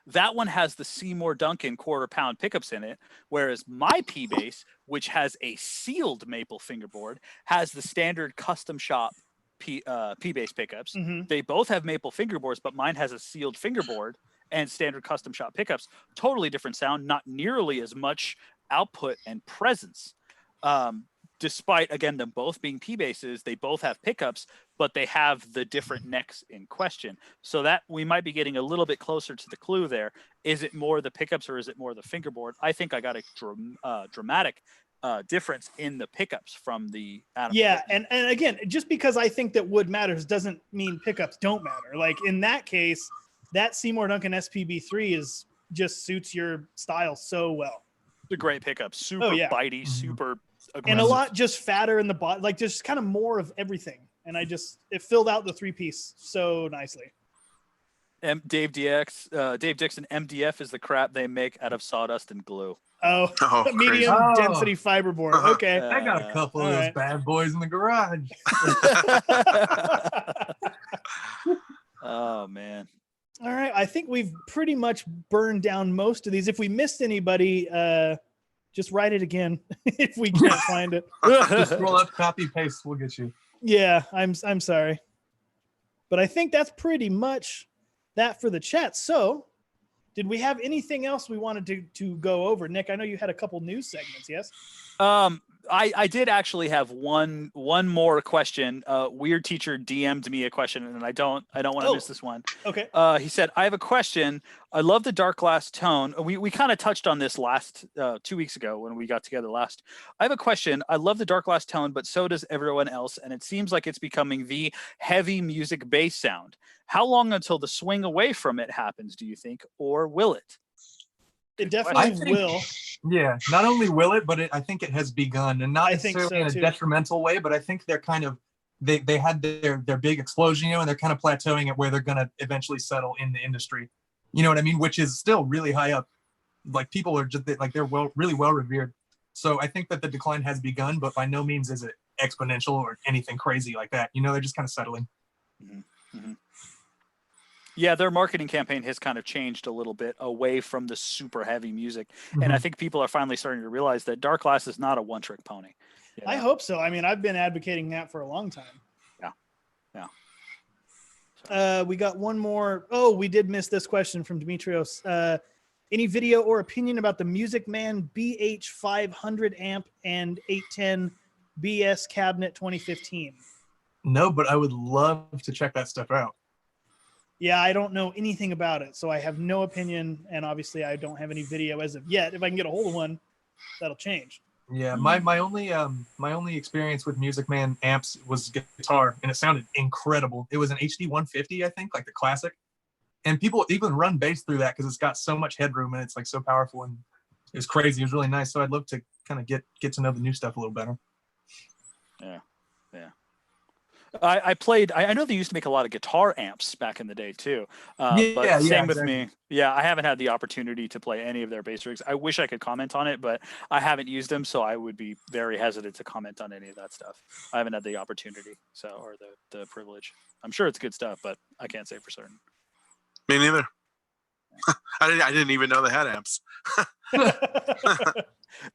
That one has the Seymour Duncan quarter-pound pickups in it, whereas my P bass, which has a sealed maple fingerboard, has the standard custom shop P bass pickups. Mm-hmm. They both have maple fingerboards, but mine has a sealed fingerboard and standard custom shop pickups. Totally different sound, not nearly as much output and presence. Despite, again, them both being P basses, they both have pickups, but they have the different necks in question. So that we might be getting a little bit closer to the clue there. Is it more the pickups or is it more the fingerboard? I think I got a dramatic difference in the pickups from the Atom. Yeah, and again, just because I think that wood matters doesn't mean pickups don't matter. Like in that case, that Seymour Duncan SPB3 is just suits your style so well. It's a great pickup, super bitey, super aggressive. And a lot just fatter in the bottom, like just kind of more of everything. And it filled out the 3-piece so nicely. Dave Dixon, MDF is the crap they make out of sawdust and glue. Oh, medium density fiberboard. Okay. I got a couple of those bad boys in the garage. Oh, man. All right. I think we've pretty much burned down most of these. If we missed anybody, just write it again if we can't find it. Just scroll up, copy, paste. We'll get you. Yeah, I'm sorry. But I think that's pretty much that for the chat. So did we have anything else we wanted to go over? Nick, I know you had a couple news segments, yes? I did actually have one more question. Weird Teacher DM'd me a question, and I don't want to miss this one. Okay. He said, I have a question. I love the dark glass tone. We kind of touched on this last 2 weeks ago when we got together last. I have a question. I love the dark glass tone, but so does everyone else, and it seems like it's becoming the heavy music bass sound. How long until the swing away from it happens, do you think, or will it? It definitely will. Yeah, not only will it, but I think it has begun, and not necessarily so in a too. detrimental way, but I think they're kind of they had their big explosion, and they're kind of plateauing at where they're going to eventually settle in the industry. You know what I mean? Which is still really high up. Like people are just like they're really well revered. So I think that the decline has begun, but by no means is it exponential or anything crazy like that. You know, they're just kind of settling. Mm-hmm. Mm-hmm. Yeah, their marketing campaign has kind of changed a little bit away from the super heavy music. Mm-hmm. And I think people are finally starting to realize that Dark Glass is not a one-trick pony. You know? I hope so. I mean, I've been advocating that for a long time. Yeah. Yeah. So. We got one more. Oh, we did miss this question from Dimitrios. Any video or opinion about the Music Man BH500 amp and 810 BS cabinet 2015? No, but I would love to check that stuff out. Yeah, I don't know anything about it, so I have no opinion, and obviously I don't have any video as of yet. If I can get a hold of one, that'll change. Yeah, my only experience with Music Man amps was guitar, and it sounded incredible. It was an HD 150, I think, like the classic. And people even run bass through that because it's got so much headroom and it's like so powerful, and it was crazy. It was really nice. So I'd love to kind of get to know the new stuff a little better. Yeah, yeah. I know they used to make a lot of guitar amps back in the day too. But same with me. Yeah, I haven't had the opportunity to play any of their bass rigs. I wish I could comment on it, but I haven't used them, so I would be very hesitant to comment on any of that stuff. I haven't had the opportunity, or the privilege. I'm sure it's good stuff, but I can't say for certain. Me neither. I didn't even know they had amps.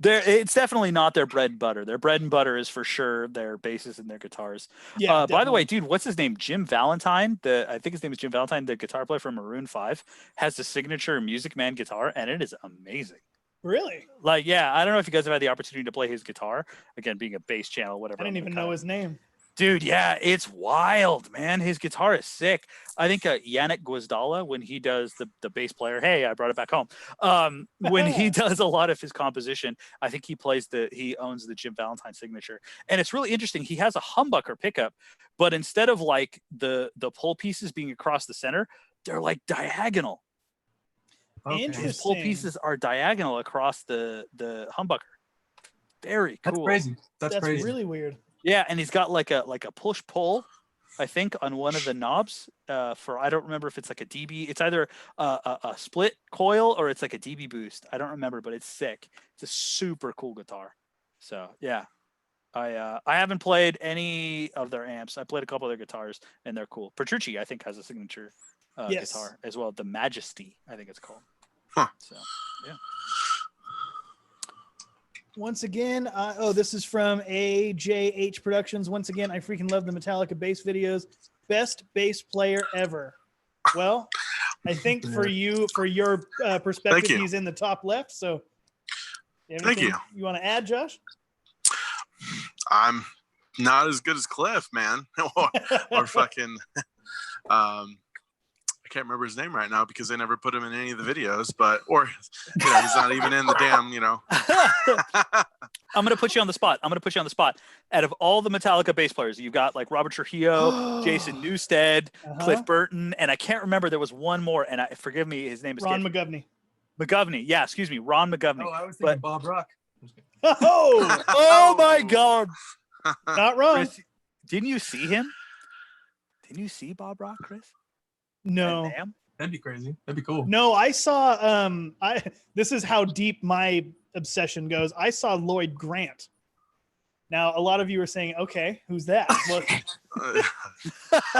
It's definitely not their bread and butter. Their bread and butter is for sure their basses and their guitars. Yeah. By the way, dude, what's his name? Jim Valentine. I think his name is Jim Valentine. The guitar player from Maroon 5 has the signature Music Man guitar, and it is amazing. Really? Like, yeah. I don't know if you guys have had the opportunity to play his guitar. Again, being a bass channel, whatever. I didn't even know his name. Dude, yeah, it's wild, man. His guitar is sick. I think Yannick Guazdala, when he does the bass player, hey, I brought it back home. When he does a lot of his composition, I think he owns the Jim Valentine signature. And it's really interesting. He has a humbucker pickup, but instead of like the pull pieces being across the center, they're like diagonal. Okay. His pull pieces are diagonal across the humbucker. Very cool. That's crazy. That's crazy. Really weird. Yeah, and he's got like a push pull, I think, on one of the knobs. I don't remember if it's like a DB. It's either a split coil or it's like a DB boost. I don't remember, but it's sick. It's a super cool guitar. So yeah, I haven't played any of their amps. I played a couple of their guitars, and they're cool. Petrucci, I think, has a signature guitar as well. The Majesty, I think it's called. Huh. So yeah. Once again, this is from AJH Productions. Once again, I freaking love the Metallica bass videos. Best bass player ever. Well, I think for your perspective, he's in the top left. So, thank you. You want to add, Josh? I'm not as good as Cliff, man, or fucking. I can't remember his name right now because they never put him in any of the videos, but he's not even in the damn, I'm gonna put you on the spot. Out of all the Metallica bass players, you've got like Robert Trujillo, Jason Newsted, Cliff Burton, and I can't remember. There was one more, and forgive me, his name is Ron McGovney. McGovney. Yeah, excuse me, Ron McGovney. Oh, I was thinking Bob Rock. Oh my God! Not wrong. Chris, didn't you see him? Didn't you see Bob Rock, Chris? No. That'd be crazy. That'd be cool. No, I saw. This is how deep my obsession goes. I saw Lloyd Grant. Now, a lot of you are saying, "Okay, who's that?" Well,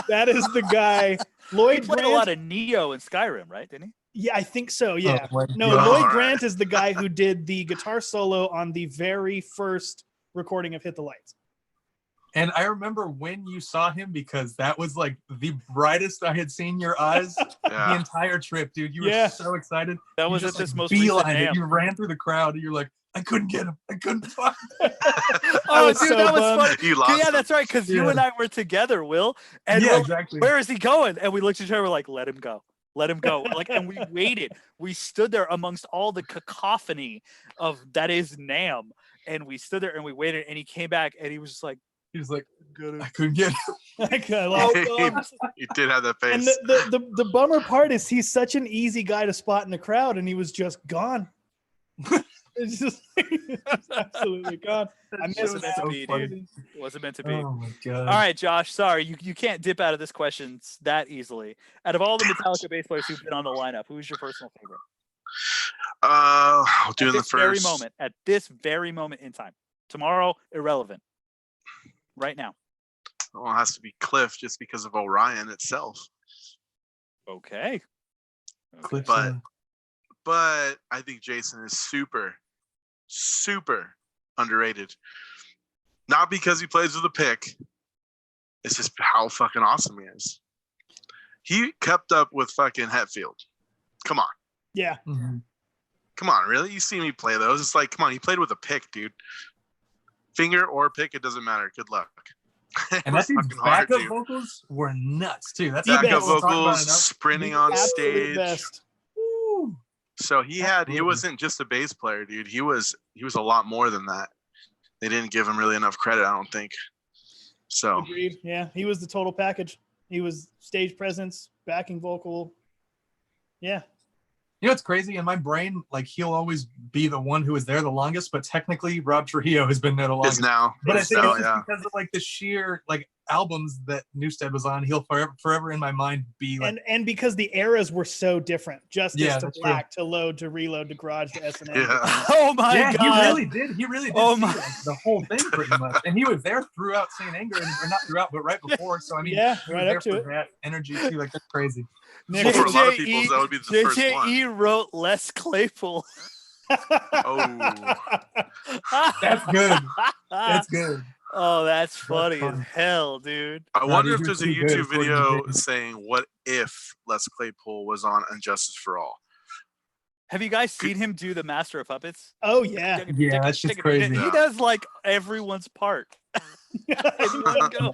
that is the guy. Lloyd He played Grant. a lot of Neo in Skyrim, right? Didn't he? Yeah, I think so. Yeah. Oh, No, God. Lloyd Grant is the guy who did the guitar solo on the very first recording of Hit the Lights. And I remember when you saw him because that was like the brightest I had seen your eyes the entire trip, dude. You were so excited. That You was just, at this like, most recent beelined it. NAMM. You ran through the crowd and you're like, I couldn't get him. I couldn't find him. Oh, was dude, so that was bummed. funny. You lost Yeah, him. that's right. Because you and I were together, Will. And Yeah, we're like, exactly. where is he going? And we looked at each other. We're like, let him go. Let him go. Like, and we waited. We stood there amongst all the cacophony of that is NAMM, and we stood there and we waited. And he came back and he was just like, He was like, I couldn't get him. I lost him. You did have that face. And the bummer part is he's such an easy guy to spot in the crowd, and he was just gone. It's just absolutely gone. I miss wasn't meant to him. be, dude. Wasn't meant to be. Oh my God. All right, Josh. Sorry, you can't dip out of this question that easily. Out of all the Metallica bass players who've been on the lineup, who's your personal favorite? I'll do At the this very first. moment. At this very moment in time. Tomorrow, irrelevant. Right now. Well, it has to be Cliff just because of Orion itself. Okay. Cliff, But I think Jason is super underrated. Not because he plays with a pick. It's just how fucking awesome he is. He kept up with fucking Hetfield. Come on. Yeah. Mm-hmm. Come on, really? You see me play those? It's like, come on, he played with a pick, dude. Finger or pick, it doesn't matter. Good luck. And that dude's backup vocals were nuts too. That's The backup best. vocals, sprinting The on absolute stage. best. Woo. So he wasn't just a bass player, dude. He was a lot more than that. They didn't give him really enough credit, I don't think. So Agreed. Yeah, he was the total package. He was stage presence, backing vocal. Yeah. You know what's crazy? In my brain, like he'll always be the one who was there the longest, but technically Rob Trujillo has been there the longest. is now. But I Is think now, it's just because of like the sheer like albums that Newstead was on, he'll forever in my mind be like. And because the eras were so different, Justice Yeah, to that's Black to Load to Reload to Garage to S&M. Yeah. Oh my Yeah, God. he really did. Oh see, my- like, the whole thing pretty much, and he was there throughout Saint Anger, or not throughout, but right before. So I mean, Yeah, he was right there up to for it. that energy too. Like that's crazy. Well, for a lot of JJE people, that would be the first one. JJE wrote Les Claypool. Oh, That's good. That's good. Oh, that's funny as funny. hell, dude. I wonder dude, if there's a you're too good YouTube for what you video did. saying, what if Les Claypool was on Injustice for All? Have you guys seen him do the Master of Puppets? Oh, yeah. Yeah, that's just crazy. He does like everyone's part. In one go.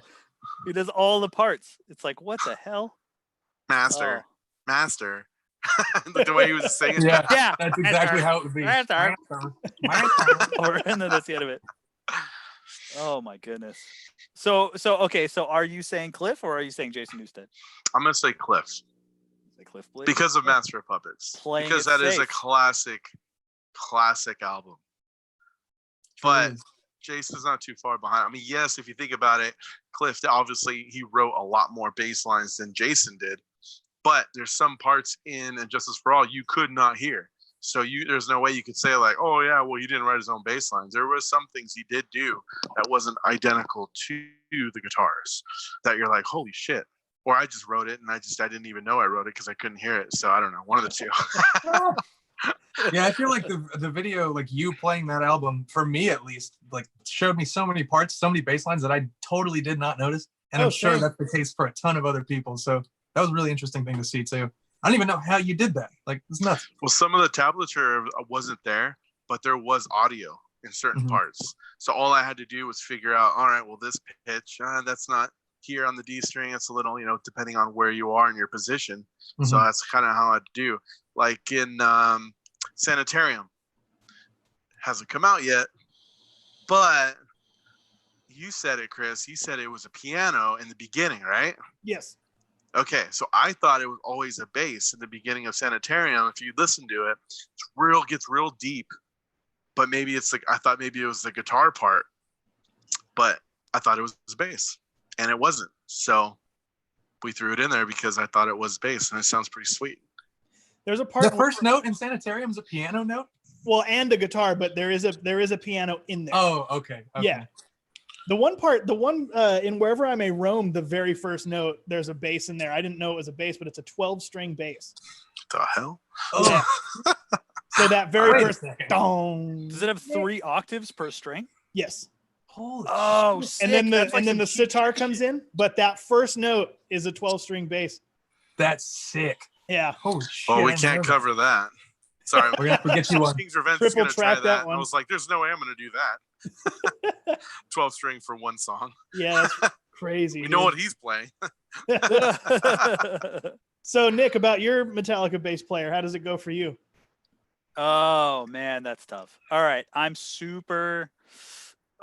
He does all the parts. It's like, what the hell? Master. Oh. Master. The way he was saying it. Yeah, Yeah. that's exactly how it would be. Master. And then that's the end of it. Oh my goodness. So okay. So are you saying Cliff or are you saying Jason Newsted? I'm going to say Cliff Say Cliff, please. because of Master of Puppets. Playing Because it that is a safe. classic album. But Jason's not too far behind. I mean, yes, if you think about it, Cliff, obviously, he wrote a lot more bass lines than Jason did. But there's some parts in Injustice for All you could not hear. So there's no way you could say like, oh yeah, well he didn't write his own bass lines. There was some things he did do that wasn't identical to the guitars that you're like, holy shit. Or I just wrote it and I didn't even know I wrote it because I couldn't hear it. So I don't know, one of the two. Yeah, I feel like the video, like you playing that album, for me at least, like showed me so many parts, so many bass lines that I totally did not notice. And Oh, I'm sure same. that's the case for a ton of other people. So that was a really interesting thing to see too. I don't even know how you did that. Like, it's nuts. Well, some of the tablature wasn't there, but there was audio in certain Mhm. parts. So all I had to do was figure out, all right, well, this pitch, that's not here on the D string. It's a little, depending on where you are in your position. So Mhm. that's kind of how I do. Like in Sanitarium, hasn't come out yet, But you said it, Chris. You said it was a piano in the beginning, right? Yes. Okay, so I thought it was always a bass in the beginning of Sanitarium. If you listen to it, gets real deep. But maybe it's like I thought maybe it was the guitar part, but I thought it was bass, and it wasn't. So we threw it in there because I thought it was bass, and it sounds pretty sweet. There's a part. The first note in Sanitarium is a piano note. Well, and a guitar, but there is a piano in there. Oh, okay. Yeah. The one in Wherever I May Roam, the very first note, there's a bass in there. I didn't know it was a bass, but it's a 12-string bass. The hell? Oh. Yeah. So that very first dong. Does it have 3 octaves per string? Yes. Holy sick. And then the sitar comes in, but that first note is a 12-string bass. That's sick. Yeah. Holy shit. Oh, we can't cover that. Sorry, we're gonna get you one. King's Revenge is gonna try that. I was like, "There's no way I'm gonna do that." 12-string for one song. Yeah, that's crazy. We know what he's playing. So, Nick, about your Metallica bass player, how does it go for you? Oh man, that's tough. All right, I'm super.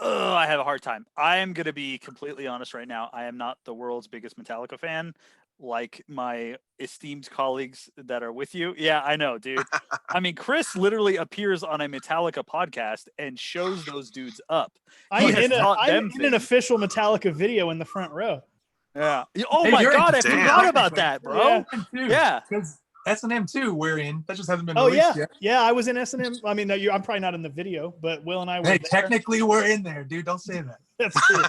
I have a hard time. I am gonna be completely honest right now. I am not the world's biggest Metallica fan, like my esteemed colleagues that are with you. Yeah, I know, dude. I mean, Chris literally appears on a Metallica podcast and shows those dudes up. I'm in an official Metallica video in the front row. Yeah. Oh my God, I forgot about that, bro. Yeah. Because S&M 2 we're in. That just hasn't been released yet. Yeah, yeah. I was in S&M. I mean, I'm probably not in the video, but Will and I were Hey, there. technically we're in there, dude. Don't say that. That's true.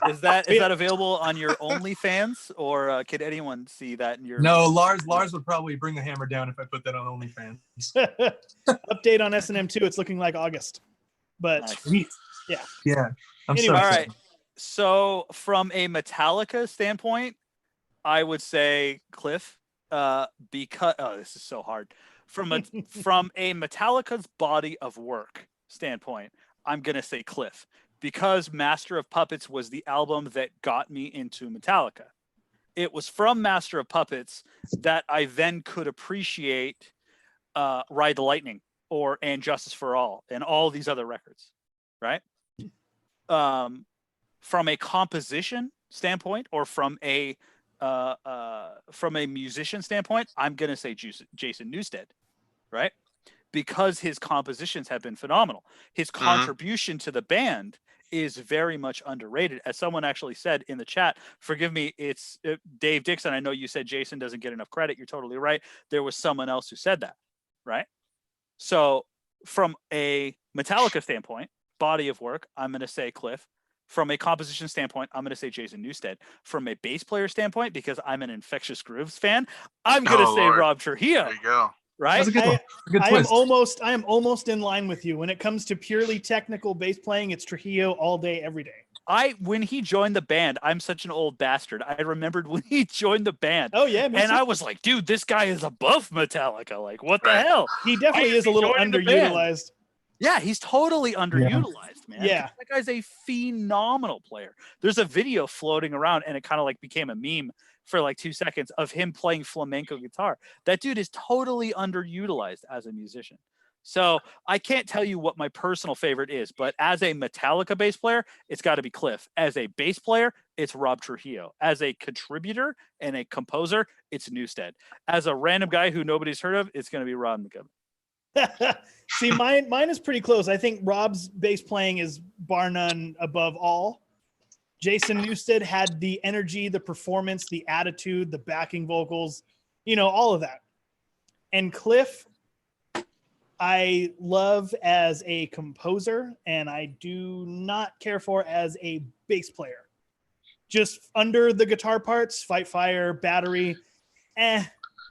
Is that available on your OnlyFans, or can anyone see that in your? No, Lars would probably bring the hammer down if I put that on OnlyFans. Update on S&M 2. It's looking like August, but Sweet. yeah. Anyway, all right. So from a Metallica standpoint, I would say Cliff, because this is so hard. From a Metallica's body of work standpoint, I'm gonna say Cliff, because Master of Puppets was the album that got me into Metallica. It was from Master of Puppets that I then could appreciate Ride the Lightning and Justice for All and all these other records, right? From a composition standpoint, or from a musician standpoint, I'm gonna say Jason Newsted, right? Because his compositions have been phenomenal. His contribution to the band is very much underrated. As someone actually said in the chat, forgive me, it's Dave Dixon. I know you said Jason doesn't get enough credit. You're totally right. There was someone else who said that, right? So from a Metallica standpoint, body of work, I'm going to say Cliff. From a composition standpoint, I'm going to say Jason Newsted. From a bass player standpoint, because I'm an Infectious Grooves fan, I'm going to say Rob Trujillo. There you go. Right? I am almost in line with you. When it comes to purely technical bass playing, it's Trujillo all day, every day. When he joined the band, I'm such an old bastard. I remembered when he joined the band. Oh yeah, and I was like, dude, this guy is above Metallica. Like, what the hell? He definitely is a little underutilized. Yeah, he's totally underutilized, man. Yeah, that guy's a phenomenal player. There's a video floating around, and it kind of like became a meme for like 2 seconds of him playing flamenco guitar. That dude is totally underutilized as a musician. So I can't tell you what my personal favorite is, but as a Metallica bass player, it's got to be Cliff. As a bass player, it's Rob Trujillo. As a contributor and a composer, it's Newsted. As a random guy who nobody's heard of, it's going to be Rod McGovern. See, mine is pretty close. I think Rob's bass playing is bar none above all. Jason Newsted had the energy, the performance, the attitude, the backing vocals, all of that. And Cliff, I love as a composer, and I do not care for as a bass player. Just under the guitar parts, Fight Fire, Battery,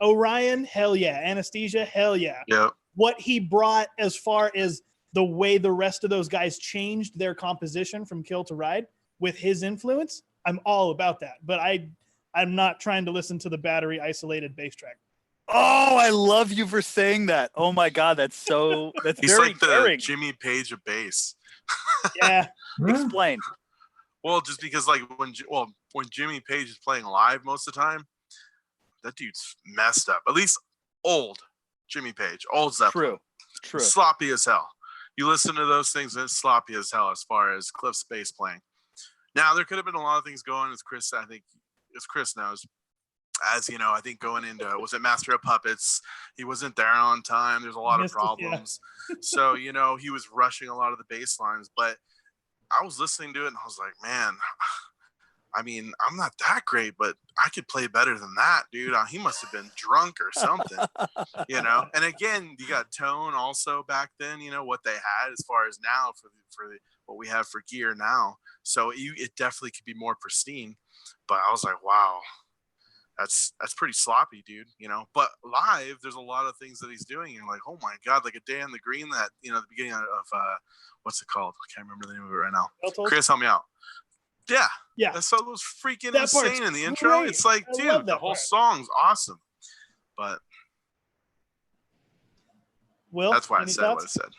Orion, hell yeah. Anesthesia, hell yeah. Yep. What he brought as far as the way the rest of those guys changed their composition from Kill to Ride with his influence, I'm all about that. But I'm not trying to listen to the Battery isolated bass track. Oh, I love you for saying that. Oh my God, that's He's very like the caring. Jimmy Page of bass. Yeah. Explain. Well, just because like when Jimmy Page is playing live most of the time, that dude's messed up. At least old Jimmy Page, old Zeppelin. True. Sloppy as hell. you listen to those things and it's sloppy as hell as far as Cliff's bass playing. Now there could have been a lot of things going, as Chris knows. As you know, I think going into, was it Master of Puppets, he wasn't there on time. There's a lot of problems. So, you know, he was rushing a lot of the bass lines, but I was listening to it and I was like, man, I mean, I'm not that great, but I could play better than that, dude. He must have been drunk or something, you know? And again, you got tone also back then, you know, what they had as far as now for what we have for gear now. So it definitely could be more pristine, but I was like, wow, that's pretty sloppy, dude, you know? But live, there's a lot of things that he's doing. And like, oh my God, like A Day in the Green, that, you know, the beginning of what's it called? I can't remember the name of it right now. Chris, help me out. Yeah. That's so those freaking that insane in the intro. It's like, dude, the whole song's awesome. But that's why I said what I said.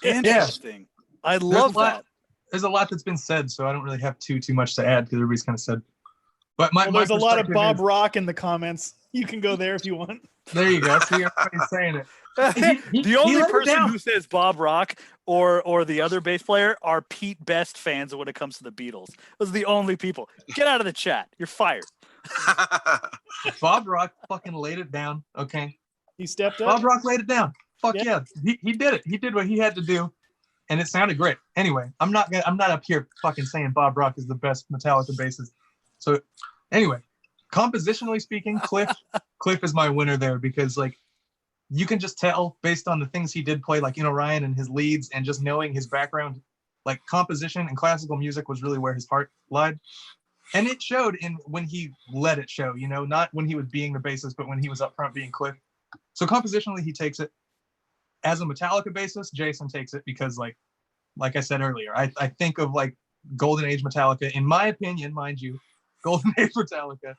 Interesting. I love that. There's a lot that's been said, so I don't really have too much to add because everybody's kind of said. But there's a lot of Bob Rock in the comments. You can go there if you want. There you go. See, everybody's saying it. The only person who says Bob Rock or the other bass player are Pete Best fans when it comes to the Beatles. Those are the only people. Get out of the chat. You're fired. Bob Rock fucking laid it down. Okay. He stepped up. Bob Rock laid it down. Fuck yeah. He did it. He did what he had to do, and it sounded great. Anyway, I'm not up here fucking saying Bob Rock is the best Metallica bassist. So anyway, compositionally speaking, Cliff is my winner there because like you can just tell based on the things he did play, like in Orion and his leads, and just knowing his background, like composition and classical music was really where his heart lied. And it showed in when he let it show, you know, not when he was being the bassist, but when he was up front being Cliff. So compositionally, he takes it. As a Metallica bassist, Jason takes it because like I said earlier, I think of like Golden Age Metallica, in my opinion, mind you, Golden Age Metallica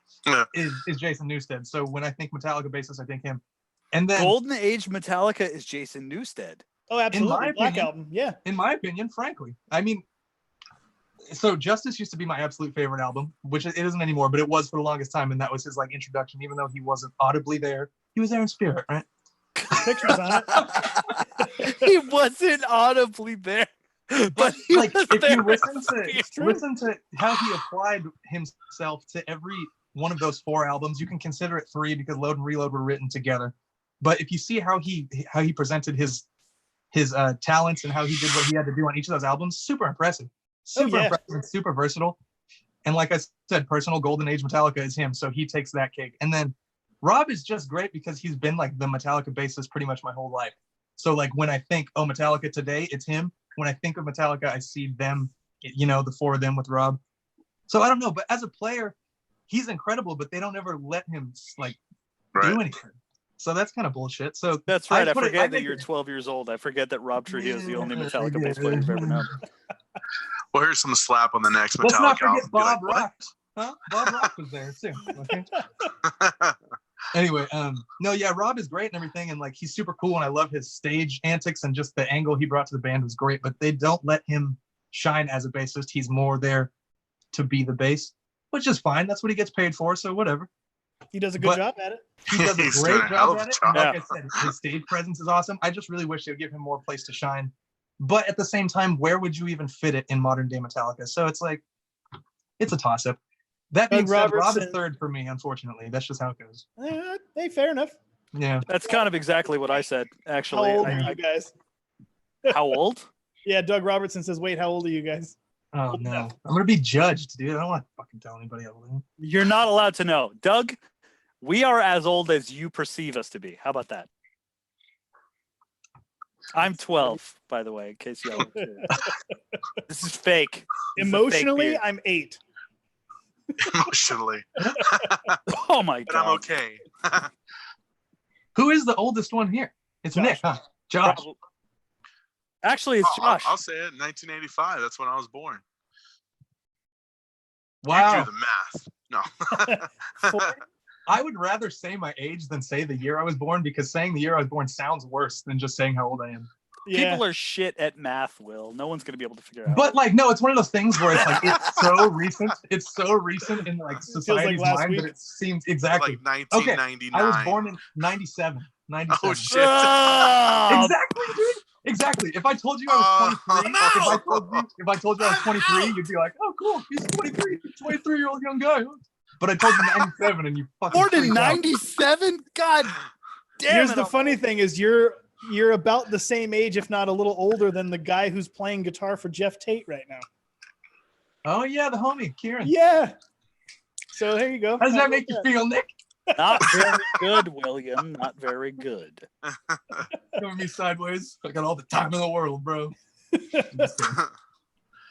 is Jason Newsted. So when I think Metallica bassist, I think him. And then Golden Age Metallica is Jason Newsted. Oh, absolutely. In my Black opinion, Album. Yeah. In my opinion, frankly. I mean, so Justice used to be my absolute favorite album, which it isn't anymore, but it was for the longest time. And that was his like introduction, even though he wasn't audibly there. He was there in spirit, right? Pictures on it. He wasn't audibly there. But like if you listen to how he applied himself to every one of those 4 albums, you can consider it 3 because Load and Reload were written together. But if you see how he presented his talents and how he did what he had to do on each of those albums, super impressive, impressive, and super versatile. And like I said, personal Golden Age Metallica is him, so he takes that cake. And then Rob is just great because he's been like the Metallica bassist pretty much my whole life. So like when I think, oh, Metallica today, it's him. When I think of Metallica, I see them, you know, the 4 of them with Rob. So I don't know, but as a player, he's incredible, but they don't ever let him like do anything. So that's kind of bullshit. So that's right. I forget that you're 12 years old. I forget that Rob Trujillo is the only Metallica bass player you've ever known. Well, here's some slap on the next Metallica. Let's not forget album. Bob Rock. Huh? Bob Rock was there too. Okay. Anyway, no, yeah, Rob is great and everything, and like he's super cool, and I love his stage antics and just the angle he brought to the band was great. But they don't let him shine as a bassist. He's more there to be the bass, which is fine. That's what he gets paid for, so whatever. He does a good job at it. He does a great job at it. And like I said, his stage presence is awesome. I just really wish they would give him more place to shine. But at the same time, where would you even fit it in modern day Metallica? So it's like, it's a toss-up. That being said, Rob is 3rd for me, unfortunately. That's just how it goes. Hey, fair enough. Yeah. That's kind of exactly what I said, actually. How old are you guys? How old? Yeah, Doug Robertson says, wait, how old are you guys? Oh, no. I'm going to be judged, dude. I don't want to fucking tell anybody how old I am. You're not allowed to know. Doug, we are as old as you perceive us to be. How about that? I'm 12, by the way, in case y'all. This is fake. Emotionally, I'm 8. Emotionally. Oh my god. But I'm okay. Who is the oldest one here? It's Josh. Nick, huh? Josh. Actually, it's Josh. I'll say it. 1985. That's when I was born. Wow. You do the math. No. I would rather say my age than say the year I was born because saying the year I was born sounds worse than just saying how old I am. Yeah. People are shit at math, Will. No one's going to be able to figure out. But like, no, it's one of those things where it's like, it's so recent. It's so recent in like society's mind that it seems exactly. Like 1999. Okay, I was born in 97. Oh, shit. Oh, exactly, dude. Exactly. If I told you I was 23, if I told you I was 23, you'd be like, "Oh, cool, he's 23, 23-year-old young guy." But I told you 97, and you fucking. Born in 97? God damn. Here's the funny thing: is you're about the same age, if not a little older, than the guy who's playing guitar for Jeff Tate right now. Oh yeah, the homie Kieran. Yeah. So there you go. How does that make you feel, Nick? Not very good, William. Not very good. Coming me sideways. I got all the time in the world, bro. I'm just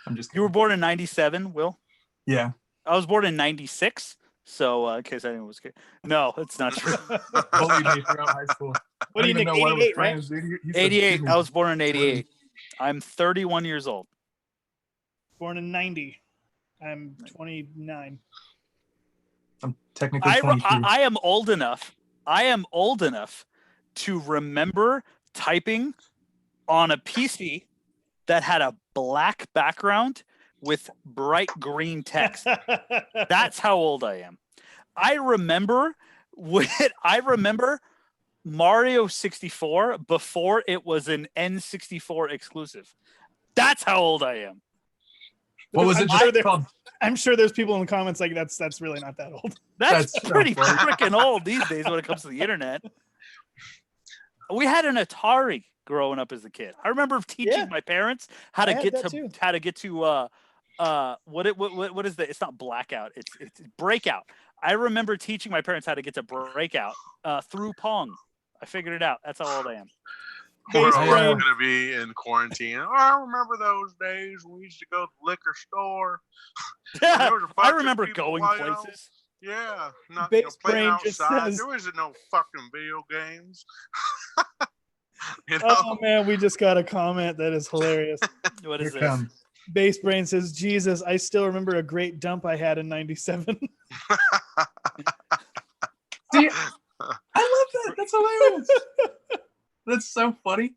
kidding. You were born in 97, Will? Yeah. I was born in 96. So, in case anyone was scared. No, it's not true. Bullied me throughout high school. What do you think? 88, right? 88. I was born in 88. I'm 31 years old. Born in 90. I'm 29. I'm technically 23. I am old enough. I am old enough to remember typing on a PC that had a black background with bright green text. That's how old I am. I remember Mario 64 before it was an N64 exclusive. That's how old I am. What was it called? I'm sure there's people in the comments like that's really not that old. That's pretty freaking old these days when it comes to the internet. We had an Atari growing up as a kid. I remember teaching my parents how to get to what is that? It's not Blackout. It's Breakout. I remember teaching my parents how to get to Breakout through Pong. I figured it out. That's how old I am. We're going to be in quarantine. Oh, I remember those days we used to go to the liquor store. Yeah, I remember going places. Yeah, not Brain playing just outside. says, there wasn't no fucking video games. Oh man, we just got a comment that is hilarious. What is this? Base Brain says, "Jesus, I still remember a great dump I had in '97." See, I love that. That's hilarious. That's so funny.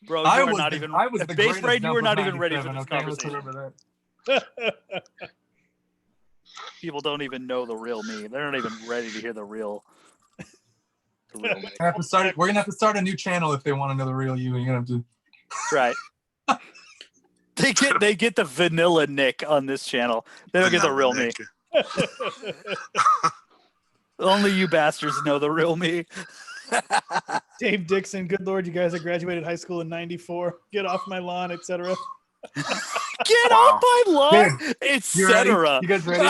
Bro, you are not even. I was the Base Brain, you were not even ready for this okay, conversation. let's remember that. People don't even know the real me. They're not even ready to hear the real. Me. We're gonna have to start a new channel if they want to know the real you. You're gonna have to. That's right. They get the vanilla Nick on this channel. They don't get the real me. Only you bastards know the real me. Dave Dixon, good Lord, you guys, I graduated high school in '94. Get off my lawn, etc. Get off my lawn, etc. You guys ready?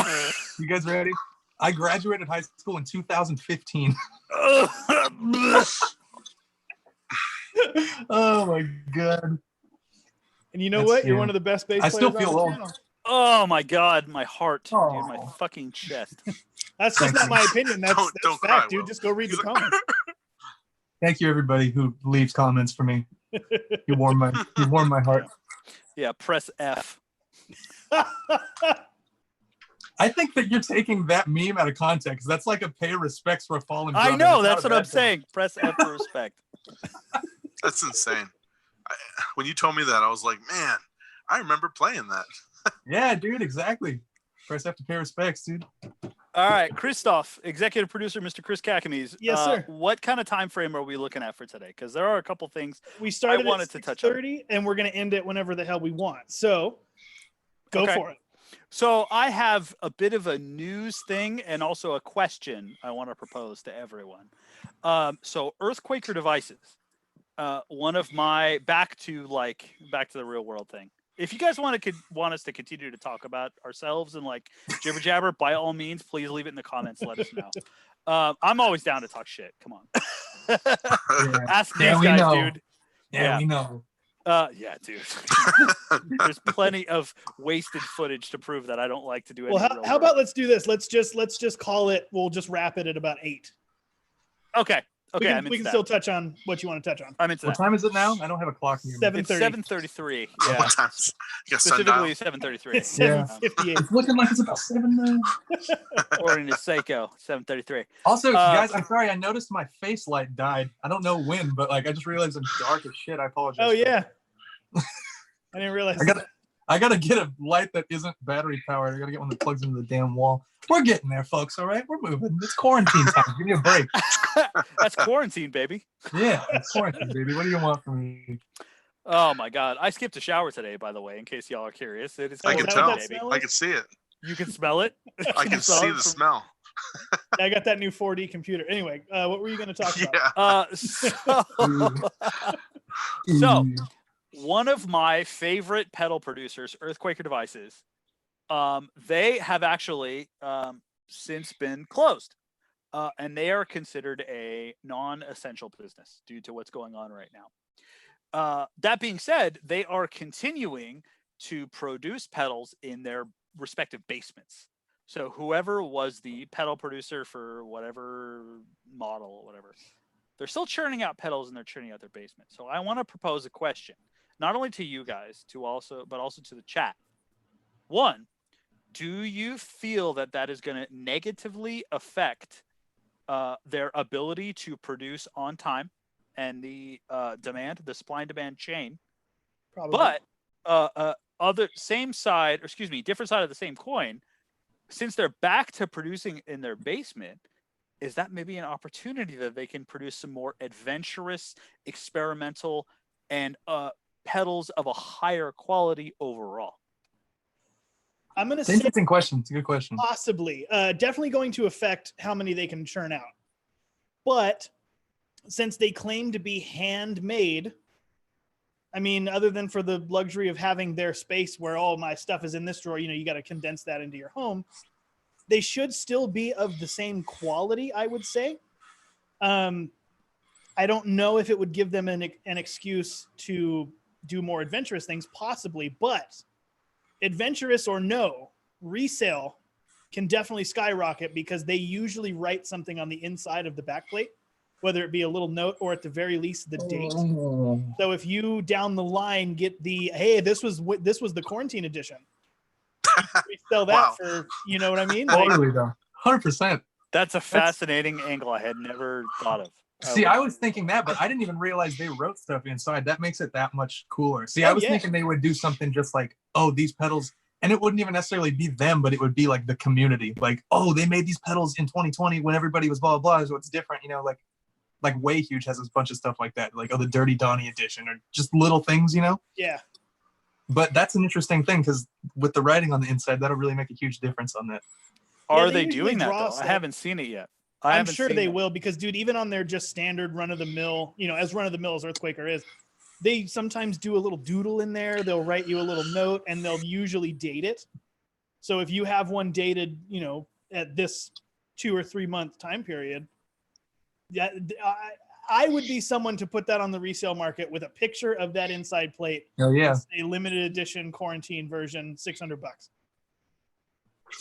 You guys ready? I graduated high school in 2015. Oh my god! And you know what? You're one of the best bass players. I still feel old. Oh my god, my heart, dude, my fucking chest. That's just not my opinion. That's fact, cry, dude. Just go read the comments. Thank you, everybody who leaves comments for me. You warm my heart. Yeah, press F. I think that you're taking that meme out of context. That's like a pay respects for a fallen brother. I know. That's what I'm saying. Press F for respect. That's insane. When you told me that, I was like, man, I remember playing that. Yeah, dude, exactly. Press F to pay respects, dude. All right, Christoph, executive producer, Mr. Chris Caccamise. Yes, sir. What kind of time frame are we looking at for today? Because there are a couple things we started I wanted to touch on. 6:30, and we're going to end it whenever the hell we want. So go for it. So I have a bit of a news thing and also a question I want to propose to everyone. So Earthquaker devices, one of my back to the real world thing. If you guys want us to continue to talk about ourselves and like jibber jabber, by all means, please leave it in the comments. Let us know. I'm always down to talk shit. Come on. Ask these guys, dude. Yeah, we know. Yeah, dude. There's plenty of wasted footage to prove that I don't like to do anything. Well, how about let's do this? Let's just call it. We'll just wrap it at about 8. Okay. Okay, we can still touch on what you want to touch on. I'm into What time is it now? I don't have a clock near me. 7:30. 7:33. Yeah. Yeah. Specifically 7:33. It's 7:58. It's looking like it's about 7 now. Or in Seiko, 7:33. Also, guys, I'm sorry. I noticed my face light died. I don't know when, but I just realized I'm dark as shit. I apologize. Oh yeah. I didn't realize. I gotta get a light that isn't battery powered. I gotta get one that plugs into the damn wall. We're getting there, folks. All right, we're moving. It's quarantine time. Give me a break. That's quarantine, baby. Yeah, it's quarantine, baby. What do you want from me? Oh my God! I skipped a shower today, by the way, in case y'all are curious. It is. I can that tell. what that smell I is? can see it. You can smell it. I can see the smell. I got that new 4D computer. Anyway, what were you going to talk about? Yeah. So one of my favorite pedal producers, Earthquaker Devices, they have actually since been closed, and they are considered a non-essential business due to what's going on right now. That being said, they are continuing to produce pedals in their respective basements. So whoever was the pedal producer for whatever model or whatever, they're still churning out pedals and they're churning out their basement. So I want to propose a question, not only to you guys, but also to the chat. One, do you feel that is going to negatively affect their ability to produce on time and the demand, the supply and demand chain? Probably. But different side of the same coin, since they're back to producing in their basement, is that maybe an opportunity that they can produce some more adventurous, experimental, and pedals of a higher quality overall? I'm going to It's an say interesting question. It's a good question. possibly. Definitely going to affect how many they can churn out. But since they claim to be handmade, I mean, other than for the luxury of having their space where all my stuff is in this drawer, you got to condense that into your home. They should still be of the same quality, I would say. I don't know if it would give them an excuse to do more adventurous things, possibly, but adventurous or no, resale can definitely skyrocket because they usually write something on the inside of the backplate, whether it be a little note or at the very least the date. So if you down the line get hey, this was the quarantine edition, we sell that for, you know what I mean? Totally, though. 100%. That's a fascinating angle I had never thought of. See, I was thinking that, but I didn't even realize they wrote stuff inside. That makes it that much cooler. See, I was thinking they would do something just like, oh, these pedals, and it wouldn't even necessarily be them, but it would be like the community. Like, oh, they made these pedals in 2020 when everybody was blah, blah, blah, so it's different, like Way Huge has a bunch of stuff like that, like, oh, the Dirty Donnie edition, or just little things, Yeah. But that's an interesting thing, because with the writing on the inside, that'll really make a huge difference on that. Are they doing that, though? I haven't seen it yet. I'm sure they will, because, dude, even on their just standard run-of-the-mill, as run-of-the-mill as Earthquaker is, they sometimes do a little doodle in there. They'll write you a little note, and they'll usually date it. So if you have one dated, at this 2 or 3 month time period, I would be someone to put that on the resale market with a picture of that inside plate. Oh, yeah. A limited edition quarantine version, $600.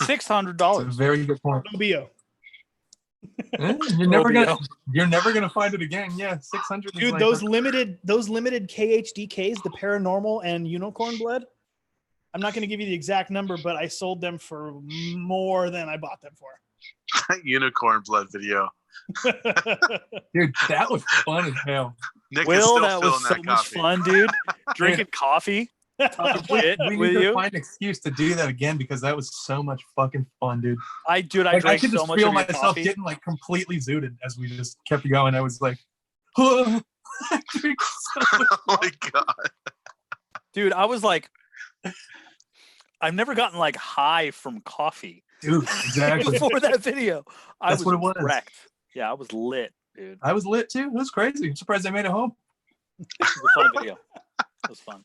$600. That's a very good point. OBO. You're never gonna find it again. Yeah, 600. Dude, those limited KHDKs, the Paranormal and Unicorn Blood. I'm not gonna give you the exact number, but I sold them for more than I bought them for. Unicorn Blood video. Dude, that was fun as hell. Nick Will, that was so much fun, dude. Drinking coffee. We need to find an excuse to do that again, because that was so much fucking fun, dude. I drank I could so just much feel of your myself coffee. getting like completely zooted as we just kept going. I was like, oh, I drink so much. Oh my god, dude! I was like, I've never gotten like high from coffee, dude. Exactly. Before that video, That's what it was. wrecked. Yeah, I was lit, dude. I was lit too. It was crazy. I'm surprised I made it home. It was a fun video. It was fun.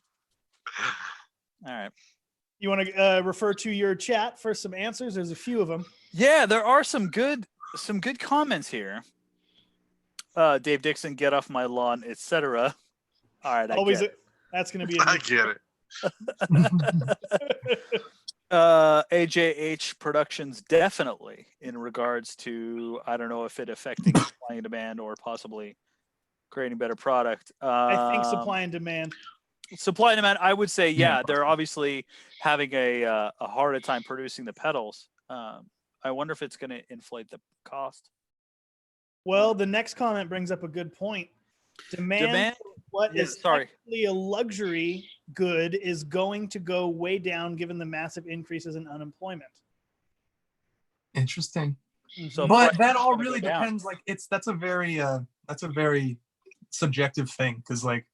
All right. You want to refer to your chat for some answers? There's a few of them. Yeah, there are some good comments here. Dave Dixon, get off my lawn, etc. All right, that's going to be. I get it. AJH Productions, definitely in regards to, I don't know if it affecting supply and demand or possibly creating better product. I think supply and demand. Supply and demand, I would say, yeah, they're obviously having a harder time producing the pedals. I wonder if it's going to inflate the cost. Well, the next comment brings up a good point. Demand for what is technically a luxury good is going to go way down given the massive increases in unemployment. Interesting. So, but that all really depends. Like, that's a very subjective thing, because like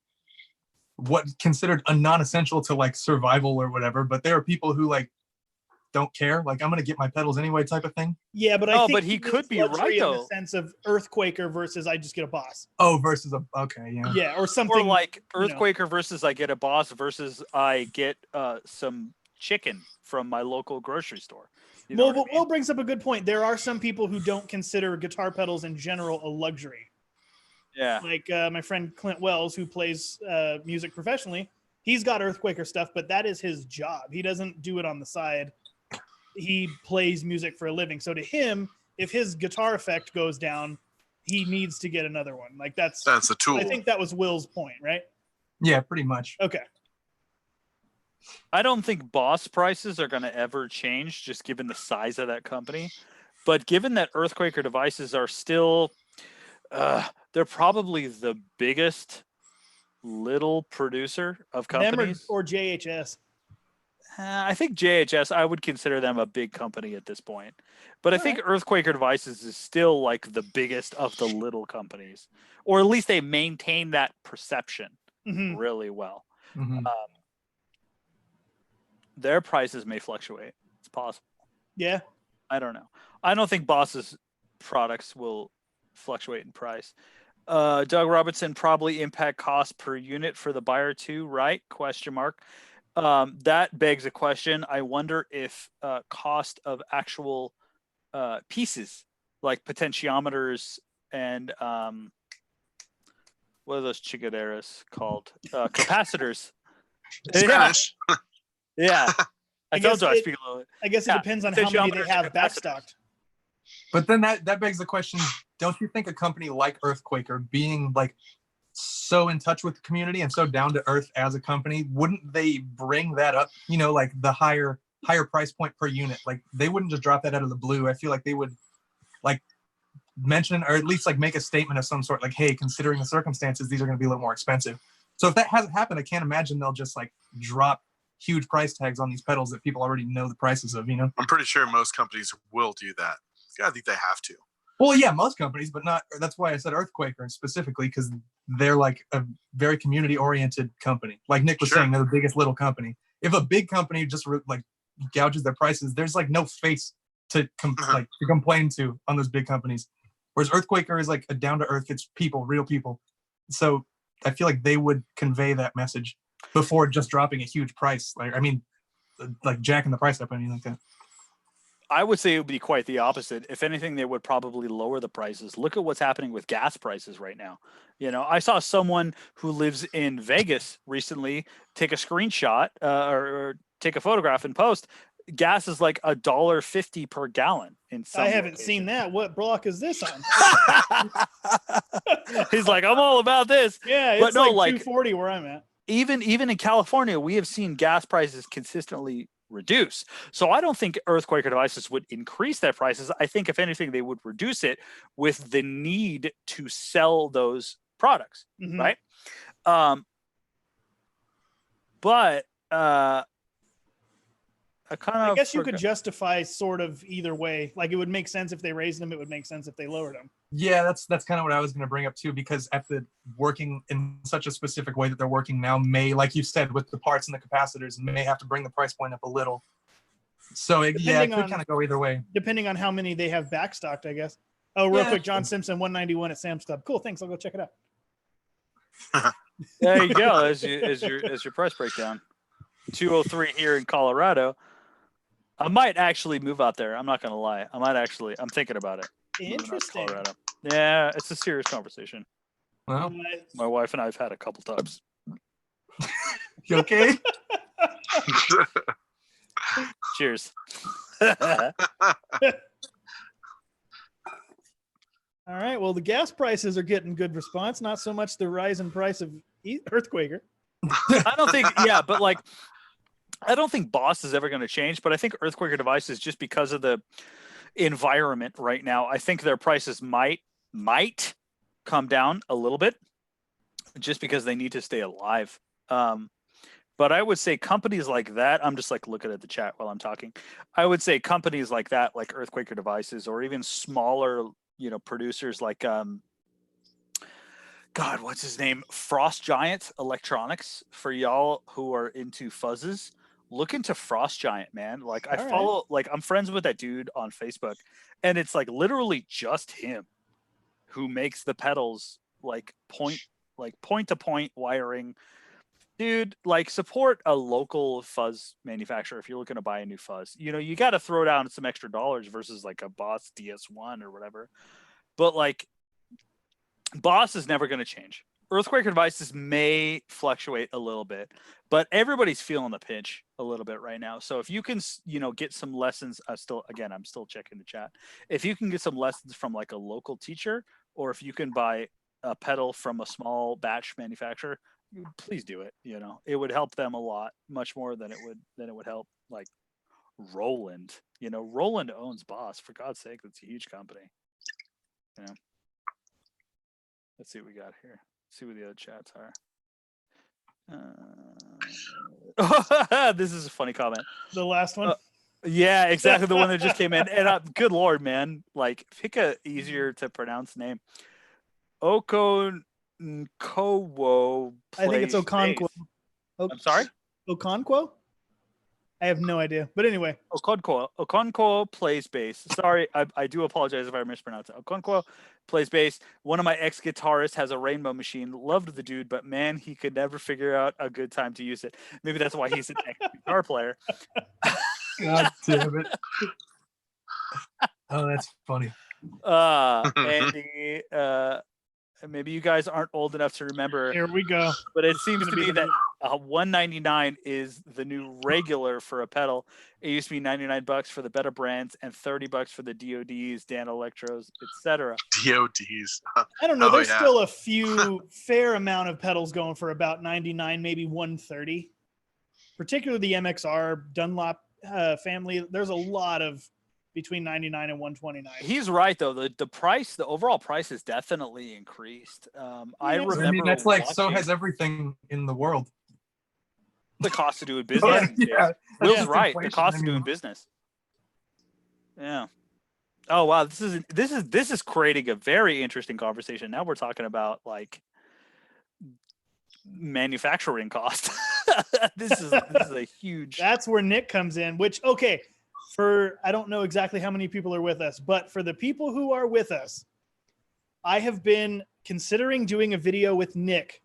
what considered a non-essential to like survival or whatever, but there are people who like don't care, like I'm gonna get my pedals anyway type of thing. Yeah, but I think he could be right in though. the sense of Earthquaker versus I just get a Boss. Oh, versus yeah. Yeah, or something Or like Earthquaker versus I get a Boss versus I get some chicken from my local grocery store. You know Will brings up a good point. There are some people who don't consider guitar pedals in general a luxury. Yeah. Like my friend Clint Wells, who plays music professionally, he's got Earthquaker stuff, but that is his job. He doesn't do it on the side. He plays music for a living. So to him, if his guitar effect goes down, he needs to get another one. Like that's a tool. I think that was Will's point, right? Yeah, pretty much. Okay. I don't think Boss prices are going to ever change, just given the size of that company. But given that Earthquaker devices are still, they're probably the biggest little producer of companies. Them or JHS. I think JHS, I would consider them a big company at this point. But I think Earthquaker Devices is still like the biggest of the little companies. Or at least they maintain that perception really well. Mm-hmm. Their prices may fluctuate. It's possible. Yeah. I don't know. I don't think Boss's products will fluctuate in price. Doug Robertson, probably impact cost per unit for the buyer too, right? Question mark. That begs a question. I wonder if cost of actual pieces like potentiometers and what are those chingaderas called? Capacitors. Spanish. Yeah. I told you I speak a little bit. I guess it depends on how many they have backstocked. But then that begs the question, don't you think a company like Earthquaker, being like so in touch with the community and so down to earth as a company, wouldn't they bring that up, you know, like the higher price point per unit? Like they wouldn't just drop that out of the blue. I feel like they would like mention or at least like make a statement of some sort, like, hey, considering the circumstances, these are going to be a little more expensive. So if that hasn't happened, I can't imagine they'll just like drop huge price tags on these pedals that people already know the prices of, you know? I'm pretty sure most companies will do that. Yeah, I think they have to. Well, yeah, most companies, but not. That's why I said Earthquaker specifically, because they're like a very community-oriented company. Like Nick was saying, they're the biggest little company. If a big company just like gouges their prices, there's like no face to complain to on those big companies. Whereas Earthquaker is like a down-to-earth. It's people, real people. So I feel like they would convey that message before just dropping a huge price. Like jacking the price up or anything like that. I would say it would be quite the opposite. If anything, they would probably lower the prices. Look at what's happening with gas prices right now. You know, I saw someone who lives in Vegas recently take a screenshot or take a photograph and post. Gas is like $1.50 per gallon in some I haven't locations. seen that. What block is this on? He's like, I'm all about this. Yeah, it's like 240 where I'm at. Even in California, we have seen gas prices consistently reduce. So I don't think Earthquaker Devices would increase their prices. I think if anything, they would reduce it with the need to sell those products, right? But I guess you could justify sort of either way. Like it would make sense if they raised them. It would make sense if they lowered them. Yeah, that's kind of what I was going to bring up too, because at the working in such a specific way that they're working now may, like you said, with the parts and the capacitors, may have to bring the price point up a little. So it could kind of go either way. Depending on how many they have backstocked, I guess. Oh, real quick, John Simpson, 191 at Sam's Club. Cool, thanks. I'll go check it out. There you go. As your price breakdown. 203 here in Colorado. I might actually move out there. I'm not going to lie. I'm thinking about it. Interesting. Colorado. Yeah, it's a serious conversation. Well, my wife and I have had a couple times. You okay? Cheers. All right. Well, the gas prices are getting good response. Not so much the rise in price of Earthquaker. I don't think. Yeah, but like, I don't think Boss is ever going to change. But I think Earthquaker Devices, just because of the environment right now, I think their prices might come down a little bit, just because they need to stay alive. But I would say companies like that, I'm just like looking at the chat while I'm talking. I would say companies like that, like Earthquaker Devices, or even smaller, producers like God, what's his name? Frost Giant Electronics. For y'all who are into fuzzes, look into Frost Giant, man. Like I follow, like I'm friends with that dude on Facebook, and it's like literally just him who makes the pedals like point to point wiring. Dude, like support a local fuzz manufacturer if you're looking to buy a new fuzz. You know, you got to throw down some extra dollars versus like a Boss DS1 or whatever. But like Boss is never going to change. Earthquaker devices may fluctuate a little bit, but everybody's feeling the pinch a little bit right now. So if you can, you know, get some lessons, I'm still checking the chat. If you can get some lessons from like a local teacher, or if you can buy a pedal from a small batch manufacturer, please do it. You know, it would help them a lot, much more than it would help like Roland. You know, Roland owns Boss. For God's sake, it's a huge company. You know. Let's see what we got here. See what the other chats are. This is a funny comment. The last one? Yeah, exactly. The one that just came in. And good Lord, man. Like, pick a easier to pronounce name. Okonkowo. I think it's Okonkwo. I'm sorry? Okonkwo? I have no idea. But anyway. Okonkwo plays bass. Sorry, I do apologize if I mispronounced it. Okonkwo plays bass. One of my ex-guitarists has a Rainbow machine. Loved the dude, but man, he could never figure out a good time to use it. Maybe that's why he's an ex-guitar player. God damn it. Oh, that's funny. Andy, maybe you guys aren't old enough to remember. Here we go. But it seems to be that $199 is the new regular for a pedal. It used to be $99 for the better brands and $30 for the DODs, Dan Electros, etc. DODs. I don't know. There's still a few fair amount of pedals going for about $99, maybe $130. Particularly the MXR Dunlop family. There's a lot of between $99 and $129. He's right though. The price, the overall price has definitely increased. I remember. I mean, that's like so has everything in the world. The cost of doing business. Yeah. Will's right. The cost of doing business. Yeah. Oh wow, this is creating a very interesting conversation. Now we're talking about like manufacturing cost. This is a huge. That's where Nick comes in. Which I don't know exactly how many people are with us, but for the people who are with us, I have been considering doing a video with Nick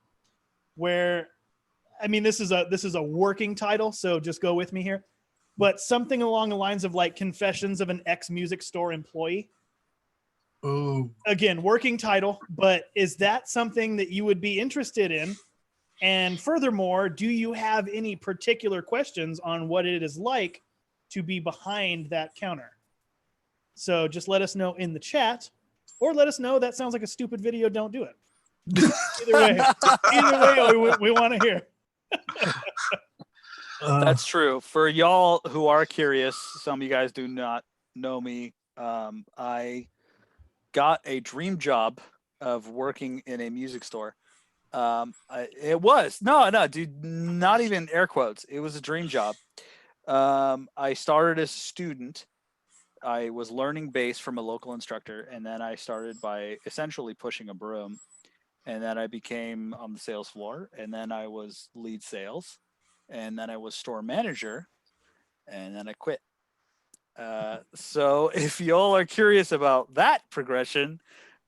where, I mean, this is a working title, so just go with me here, but something along the lines of like Confessions of an Ex-Music Store Employee. Oh. Again, working title, but is that something that you would be interested in? And furthermore, do you have any particular questions on what it is like to be behind that counter? So just let us know in the chat, or let us know that sounds like a stupid video, don't do it. Either way, we want to hear. That's true. For y'all who are curious, some of you guys do not know me. I got a dream job of working in a music store. Dude, not even air quotes. It was a dream job. I started as a student. I was learning bass from a local instructor, and then I started by essentially pushing a broom, and then I became on the sales floor, and then I was lead sales, and then I was store manager, and then I quit. So if y'all are curious about that progression,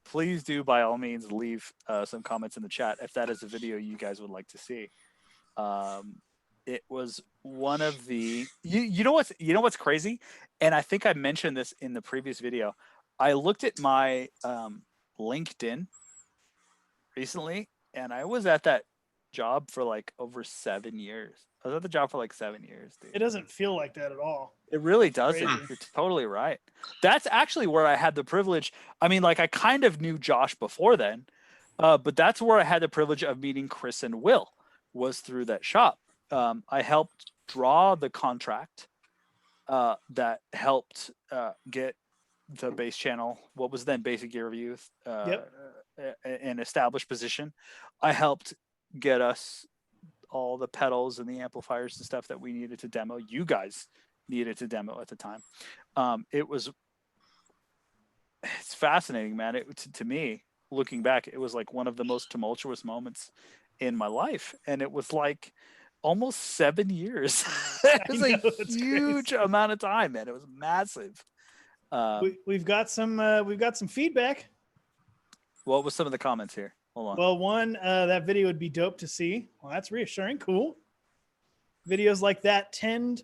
please do by all means leave some comments in the chat if that is a video you guys would like to see. It was one of the you know what's crazy, and I think I mentioned this in the previous video. I looked at my LinkedIn recently, and I was at that job for like over 7 years. I was at the job for like 7 years, dude. It doesn't feel like that at all. It really doesn't. Crazy. You're totally right. That's actually where I had the privilege. I mean, like I kind of knew Josh before then, but that's where I had the privilege of meeting Chris and Will, was through that shop. I helped draw the contract that helped get the bass channel, what was then Basic Gear Review, an established position. I helped get us all the pedals and the amplifiers and stuff that we needed to demo. You guys needed to demo at the time. It's fascinating, man. To me, looking back, it was like one of the most tumultuous moments in my life. And it was like almost 7 years. It was a huge amount of time, man. It was massive. We've got some feedback. What was some of the comments here? Hold on. Well, one, that video would be dope to see. Well, that's reassuring. Cool. Videos like that tend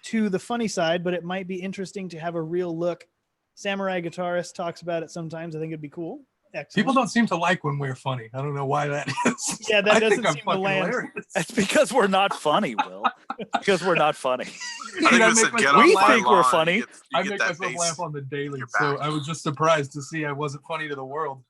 to the funny side, but it might be interesting to have a real look. Samurai Guitarist talks about it sometimes. I think it'd be cool. Excellent. People don't seem to like when we're funny. I don't know why that is. Yeah, that doesn't seem to land. Hilarious. It's because we're not funny, Will. Because we're not funny. I think We think we're funny. I make myself laugh on the daily, so I was just surprised to see I wasn't funny to the world.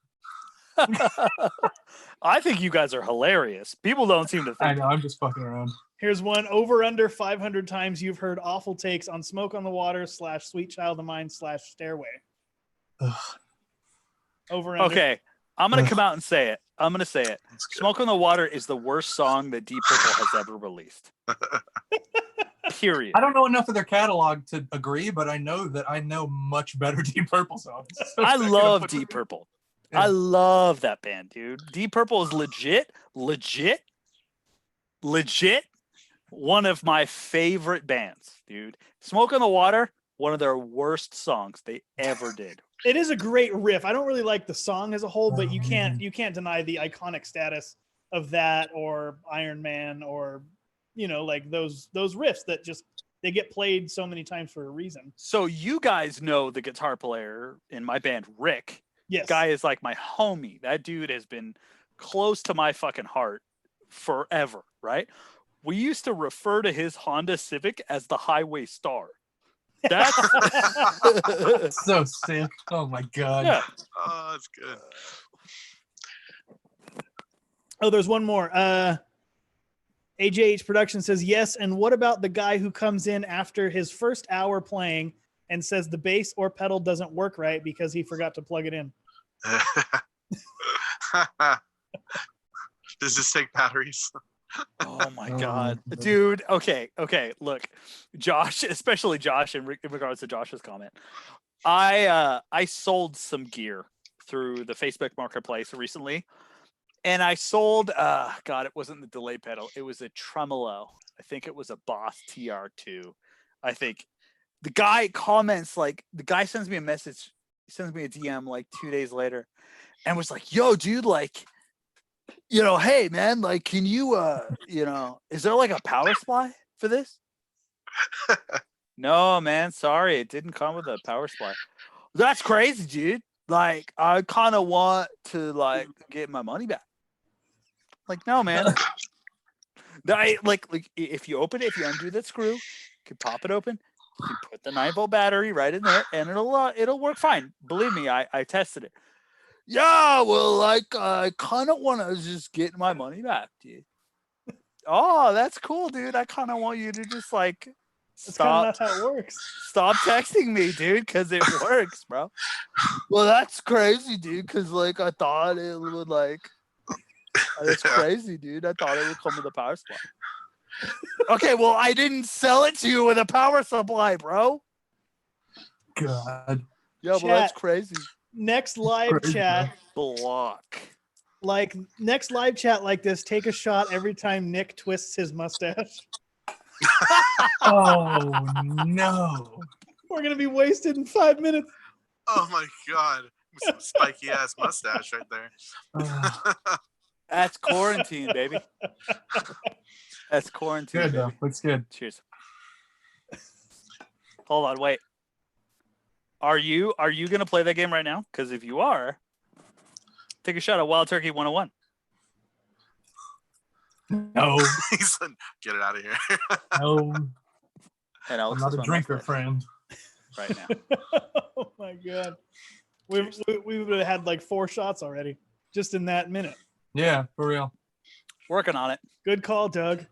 I think you guys are hilarious. People don't seem to think. I know, I'm just fucking around. Here's one. Over under 500 times you've heard awful takes on Smoke on the Water / Sweet Child of Mine / Stairway. Ugh. Over under. Okay, I'm going to come out and say it. I'm going to say it. Smoke on the Water is the worst song that Deep Purple has ever released. Period. I don't know enough of their catalog to agree, but I know that I know much better Deep Purple songs. So I love Deep Purple. Yeah. I love that band, dude. Deep Purple is legit one of my favorite bands, dude. Smoke on the Water, one of their worst songs they ever did. It is a great riff. I don't really like the song as a whole, but you can't deny the iconic status of that or Iron Man or like those riffs that just they get played so many times for a reason. So you guys know the guitar player in my band, Rick. Yes. Guy is like my homie. That dude has been close to my fucking heart forever, right? We used to refer to his Honda Civic as the Highway Star. That's so sick. Oh my god. Yeah. Oh, that's good. Oh, there's one more. AJH Production says yes. And what about the guy who comes in after his first hour playing and says the bass or pedal doesn't work right because he forgot to plug it in? Does this take batteries? Oh my god, dude. Okay. Look, Josh, especially Josh, in regards to Josh's comment, I sold some gear through the Facebook Marketplace recently, and I sold. God, it wasn't the delay pedal. It was a tremolo. I think it was a Boss TR2. I think the guy comments like the guy sends me a message, sends me a DM like 2 days later, and was like, "Yo, dude, like." Hey man, like, can you, is there like a power supply for this? No, man, sorry, it didn't come with a power supply. That's crazy, dude. Like, I kind of want to like get my money back. Like, no, man. like if you open it, if you undo that screw, you can pop it open. You can put the 9-volt battery right in there, and it'll work fine. Believe me, I tested it. Yeah, well, like, I kind of want to just get my money back, dude. Oh, that's cool, dude. I kind of want you to just, like, stop. That's kind of not how it works. Stop texting me, dude, because it works, bro. Well, that's crazy, dude, because, like, I thought it would, like, that's crazy, dude. I thought it would come with a power supply. Okay, well, I didn't sell it to you with a power supply, bro. God. Yeah, but that's crazy. Next live chat block. Like next live chat like this, take a shot every time Nick twists his mustache. Oh no. We're gonna be wasted in 5 minutes. Oh my god. Some spiky ass mustache right there. That's quarantine, baby. That's quarantine. Good though. Looks good. Cheers. Hold on, wait. Are you gonna play that game right now? Because if you are, take a shot at Wild Turkey 101. No. He said, "Get it out of here." No. And I'm not a drinker, friend. Right now. Oh my god. We would have had like 4 shots already, just in that minute. Yeah, for real. Working on it. Good call, Doug.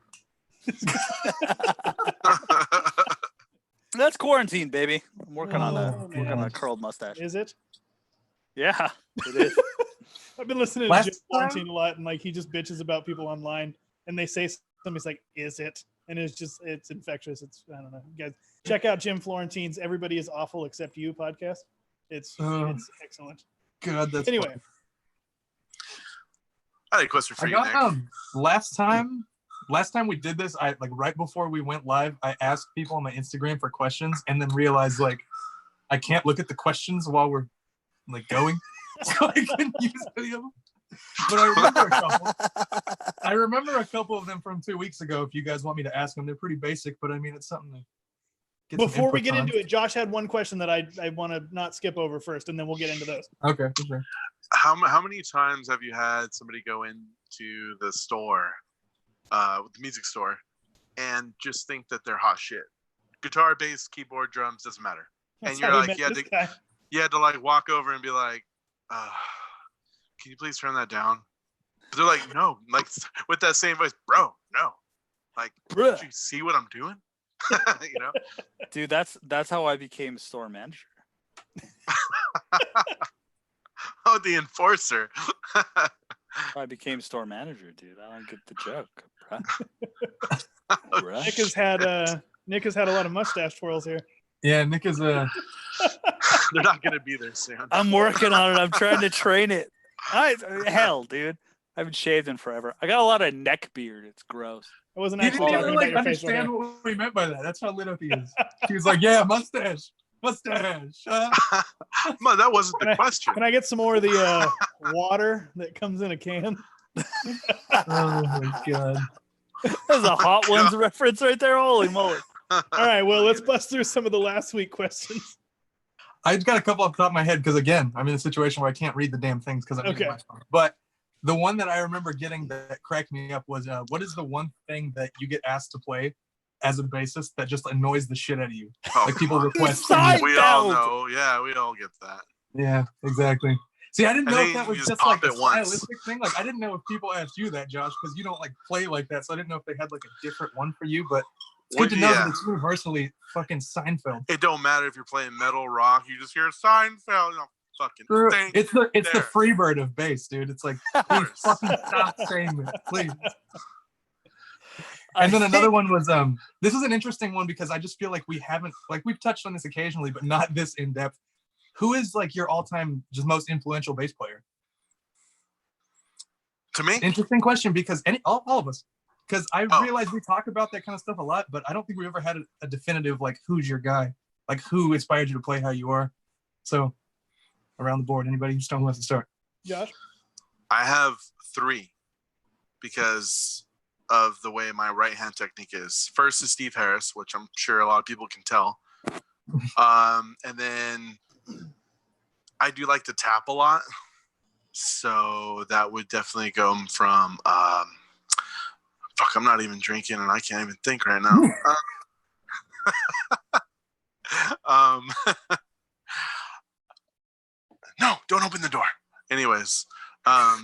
That's quarantine, baby. I'm working on that. Oh, Working on a curled mustache. Is it? Yeah, it is. I've been listening to Jim Florentine a lot, and like he just bitches about people online, and they say something's like, "Is it?" And it's infectious. It's I don't know. You guys check out Jim Florentine's "Everybody Is Awful Except You" podcast. It's excellent. God, that's anyway. I had a question for I you, got Nick. last time we did this, I like right before we went live, I asked people on my Instagram for questions and then realized like I can't look at the questions while we're like going. So I couldn't use any of them. But I remember a couple of them from 2 weeks ago. If you guys want me to ask them, they're pretty basic, but I mean, it's something to get some Before we input get on. into it, Josh had one question that I want to not skip over first, and then we'll get into those. Okay, for sure. How many times have you had somebody go into the store, the music store, and just think that they're hot shit? Guitar, bass, keyboard, drums, doesn't matter. That's And you're how we like, met you had to like walk over and be like, can you please turn that down? But they're like, no, like with that same voice, bro, no. Like, Bruh. do you see what I'm doing? You know? Dude, that's how I became store manager. Oh, the enforcer. I became store manager, dude. I don't get the joke, bruh. Bruh. Nick has had a lot of mustache twirls here. Yeah, Nick is They're not gonna be there soon. I'm working on it. I'm trying to train it. Hell, dude. I haven't shaved in forever. I got a lot of neck beard. It's gross. I wasn't He actually didn't talking even about like your facial hair. understand what we meant by that. That's how lit up he is. He was like, "Yeah, mustache." No, that wasn't the question. Can I get some more of the water that comes in a can? Oh my god. There's a Hot Ones reference right there. Holy moly. All right, well, let's bust through some of the last week questions. I've got a couple off the top of my head because again, I'm in a situation where I can't read the damn things because I'm using my phone. But the one that I remember getting that cracked me up was, what is the one thing that you get asked to play as a bassist that just annoys the shit out of you? Like people request. We all know. Yeah, we all get that. Yeah, exactly. See, I didn't know if that was just like a once. stylistic thing. Like, I didn't know if people asked you that, Josh, because you don't like play like that. So I didn't know if they had like a different one for you. But it's good to know that it's universally fucking Seinfeld. It don't matter if you're playing metal, rock. You just hear Seinfeld. You know, fucking. It's the Freebird of bass, dude. It's like, please fucking stop saying it, please. And then another one was this is an interesting one because I just feel like we've touched on this occasionally, but not this in depth. Who is like your all-time just most influential bass player? To me, interesting question because all of us, because I realize we talk about that kind of stuff a lot, but I don't think we ever had a definitive like who's your guy, like who inspired you to play how you are. So around the board, anybody who still wants to start? Josh, I have 3 because of the way my right hand technique is. First is Steve Harris, which I'm sure a lot of people can tell, and then I do like to tap a lot, so that would definitely go from fuck, I'm not even drinking and I can't even think right now. No, don't open the door. Anyways, are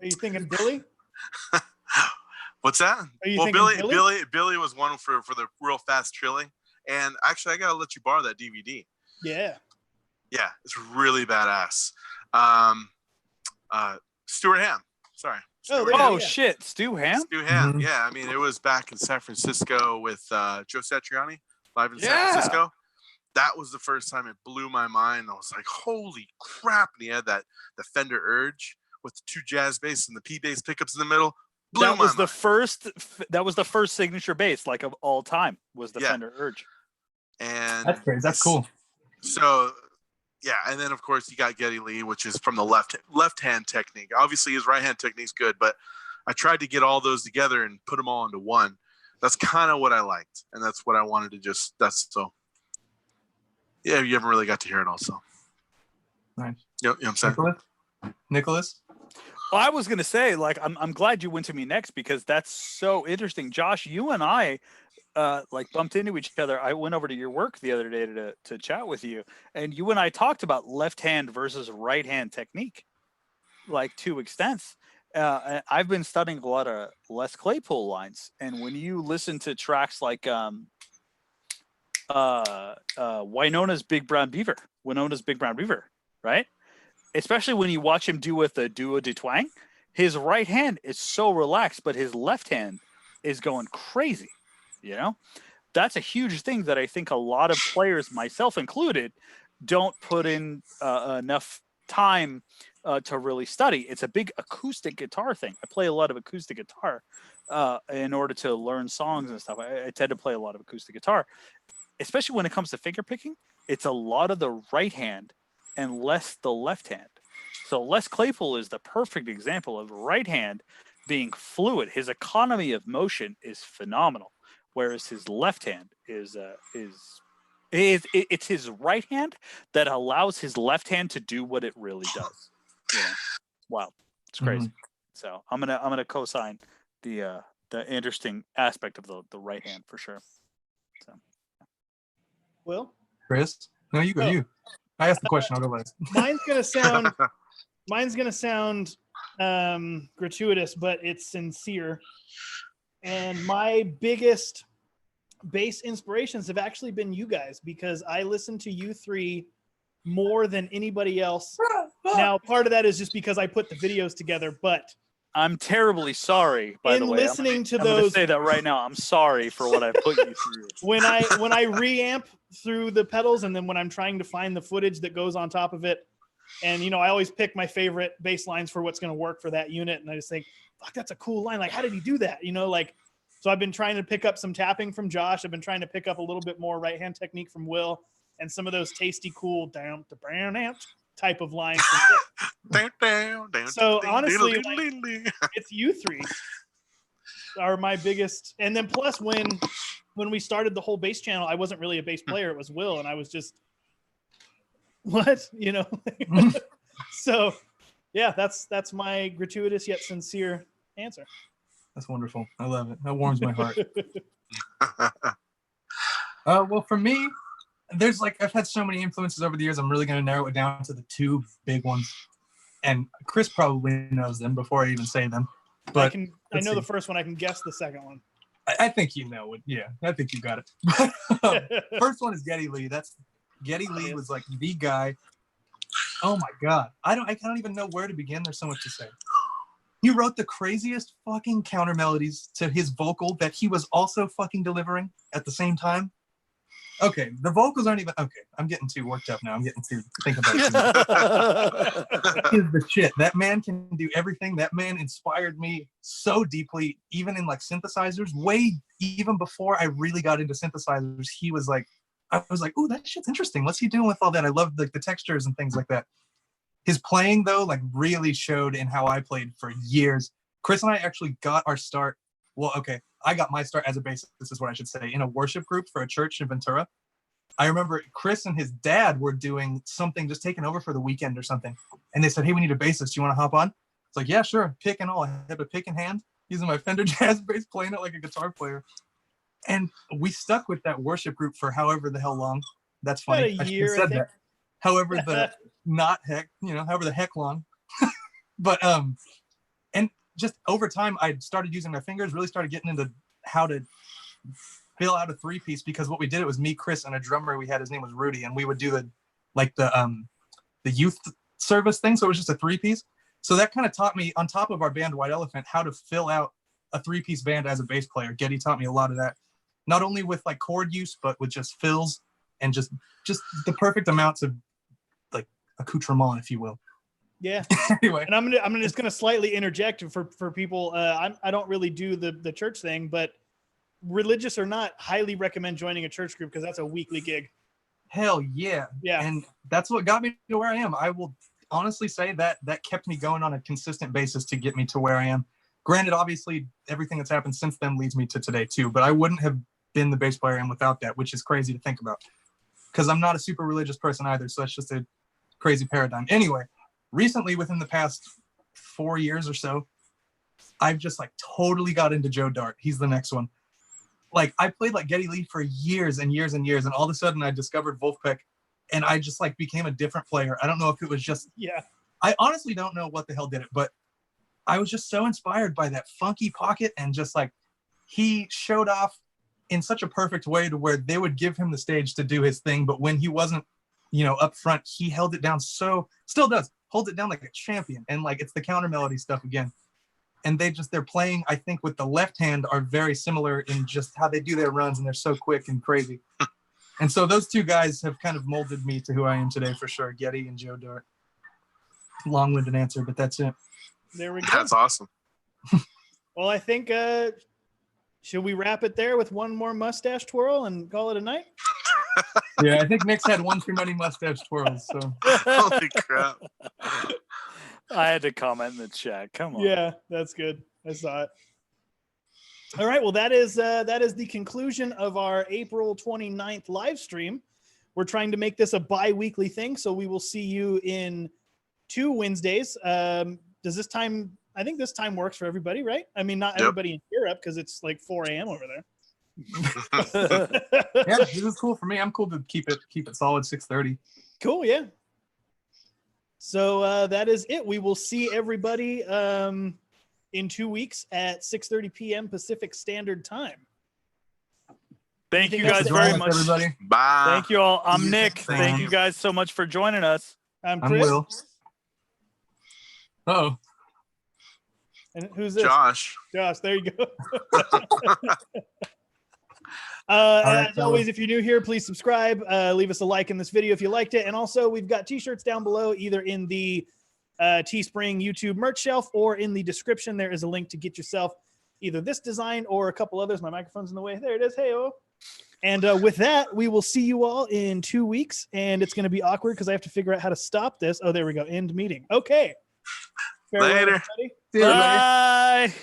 you thinking Billy? What's that? Are you Well, thinking Billy was one for the real fast trilling, and actually I gotta let you borrow that DVD. Yeah, it's really badass. Stuart Ham. Sorry. Shit, Stu Ham? Stu Ham, Mm-hmm. yeah. I mean, it was back in San Francisco with Joe Satriani, live in San Francisco. That was the first time it blew my mind. I was like, holy crap. And he had the Fender Urge with the 2 jazz bass and the P bass pickups in the middle. That was the first signature bass, like of all time, was the Fender Urge. And that's great. That's cool. So yeah, and then of course you got Geddy Lee, which is from the left hand technique. Obviously his right hand technique's good, but I tried to get all those together and put them all into one. That's kind of what I liked, and that's what I wanted to just. Yeah, you haven't really got to hear it all, so. Nice. You know what I'm saying? Nicholas? Well, I was gonna say, like, I'm glad you went to me next because that's so interesting. Josh, you and I like bumped into each other. I went over to your work the other day to chat with you, and you and I talked about left hand versus right hand technique, like to extents. I've been studying a lot of Les Claypool lines, and when you listen to tracks like Winona's Big Brown Beaver, right? Especially when you watch him do with the duo de twang, his right hand is so relaxed, but his left hand is going crazy. You know, that's a huge thing that I think a lot of players, myself included, don't put in enough time to really study. It's a big acoustic guitar thing. I play a lot of acoustic guitar in order to learn songs and stuff. I tend to play a lot of acoustic guitar, especially when it comes to finger picking. It's a lot of the right hand and less the left hand. So Les Claypool is the perfect example of right hand being fluid. His economy of motion is phenomenal, whereas his left hand is it's his right hand that allows his left hand to do what it really does. Yeah, wow, it's crazy. So I'm gonna co-sign the interesting aspect of the right hand for sure. So, Will? Chris? No, you go. You. I asked the question. I'll go last. Mine's gonna sound gratuitous, but it's sincere. And my biggest bass inspirations have actually been you guys, because I listen to you three more than anybody else. Now, part of that is just because I put the videos together, but I'm terribly sorry, by the way. Listening to I'm gonna those, say that right now. I'm sorry for what I put you through. When I reamp through the pedals, and then when I'm trying to find the footage that goes on top of it, and I always pick my favorite bass lines for what's going to work for that unit, and I just think, fuck, that's a cool line. Like, how did he do that? So I've been trying to pick up some tapping from Josh. I've been trying to pick up a little bit more right hand technique from Will, and some of those tasty, cool down to brown amp type of lines from Nick. So honestly, it's you three are my biggest. And then plus when we started the whole bass channel, I wasn't really a bass player. It was Will, and I was just what. So yeah, that's my gratuitous yet sincere answer. That's wonderful. I love it. That warms my heart. Well, for me, there's I've had so many influences over the years. I'm really going to narrow it down to the two big ones. And Chris probably knows them before I even say them. But I know the first one. I can guess the second one. I think you know it. Yeah, I think you got it. First one is Geddy Lee. Geddy Lee was the guy. Oh my God. I don't even know where to begin. There's so much to say. He wrote the craziest fucking counter melodies to his vocal that he was also fucking delivering at the same time. Okay, the vocals aren't even okay. I'm getting too worked up now. I'm getting too think about it. He's the shit. That man can do everything. That man inspired me so deeply, even in synthesizers. Way even before I really got into synthesizers, he was I was like, "Ooh, that shit's interesting. What's he doing with all that?" I love the textures and things like that. His playing though, really showed in how I played for years. Chris and I actually got our start. Well, okay, I got my start as a bassist, this is what I should say, in a worship group for a church in Ventura. I remember Chris and his dad were doing something, just taking over for the weekend or something. And they said, "Hey, we need a bassist. You want to hop on?" It's like, "Yeah, sure." Pick and all. I had a pick in hand, using my Fender Jazz bass, playing it like a guitar player. And we stuck with that worship group for however the hell long. That's funny. About a year, I think. That. However however the heck long. But and just over time, I started using my fingers, really started getting into how to fill out a three-piece, because what we did, it was me, Chris, and a drummer we had, his name was Rudy, and we would do the youth service thing, so it was just a three-piece. So that kind of taught me, on top of our band White Elephant, how to fill out a three-piece band as a bass player. Geddy taught me a lot of that, not only with chord use, but with just fills and just the perfect amounts of accoutrement, if you will. Yeah. Anyway, and I'm just gonna slightly interject for people. I don't really do the church thing, but religious or not, highly recommend joining a church group, because that's a weekly gig. Hell yeah. Yeah. And that's what got me to where I am. I will honestly say that kept me going on a consistent basis to get me to where I am. Granted, obviously, everything that's happened since then leads me to today too, but I wouldn't have been the bass player I am without that, which is crazy to think about, because I'm not a super religious person either. So that's just a crazy paradigm. Anyway, recently, within the past 4 years or so, I've just totally got into Joe Dart. He's the next one. I played Geddy Lee for years and years and years, and all of a sudden I discovered Wolfpack, and I just became a different player. I don't know if it was just, I honestly don't know what the hell did it, but I was just so inspired by that funky pocket, and just he showed off in such a perfect way to where they would give him the stage to do his thing, but when he wasn't up front, he held it down, still does, holds it down like a champion. And it's the counter melody stuff again. And their playing, I think, with the left hand are very similar in just how they do their runs, and they're so quick and crazy. And so those two guys have kind of molded me to who I am today for sure, Geddy and Joe Dart. long-winded answer, but that's it. There we go. That's awesome. Well, I think should we wrap it there with one more mustache twirl and call it a night? Yeah, I think Nick's had one too many mustache twirls. So Holy crap. I had to comment in the chat. Come on. Yeah, that's good. I saw it. All right. Well, that is the conclusion of our April 29th live stream. We're trying to make this a bi-weekly thing, so we will see you in 2 Wednesdays. Does this time? I think this time works for everybody, right? I mean, not everybody in Europe because it's like 4 a.m. over there. yeah, this is cool for me. I'm cool to keep it solid 6:30. Cool. Yeah. So that is it. We will see everybody in 2 weeks at 6:30 p.m. Pacific Standard Time. Thank you guys very much. Everybody. Bye. Thank you all. I'm Nick. Thank you guys so much for joining us. I'm I'm Chris. Will. Oh, And who's this? Josh. Josh, there you go. right, As always, if you're new here, please subscribe. Leave us a like in this video if you liked it. And also, we've got t-shirts down below, either in the Teespring YouTube merch shelf or in the description. There is a link to get yourself either this design or a couple others. My microphone's in the way. There it is. Hey-oh. And with that, we will see you all in 2 weeks. And it's going to be awkward because I have to figure out how to stop this. Oh, there we go. End meeting. Okay. Farewell, Later. everybody. see you, everybody. Bye.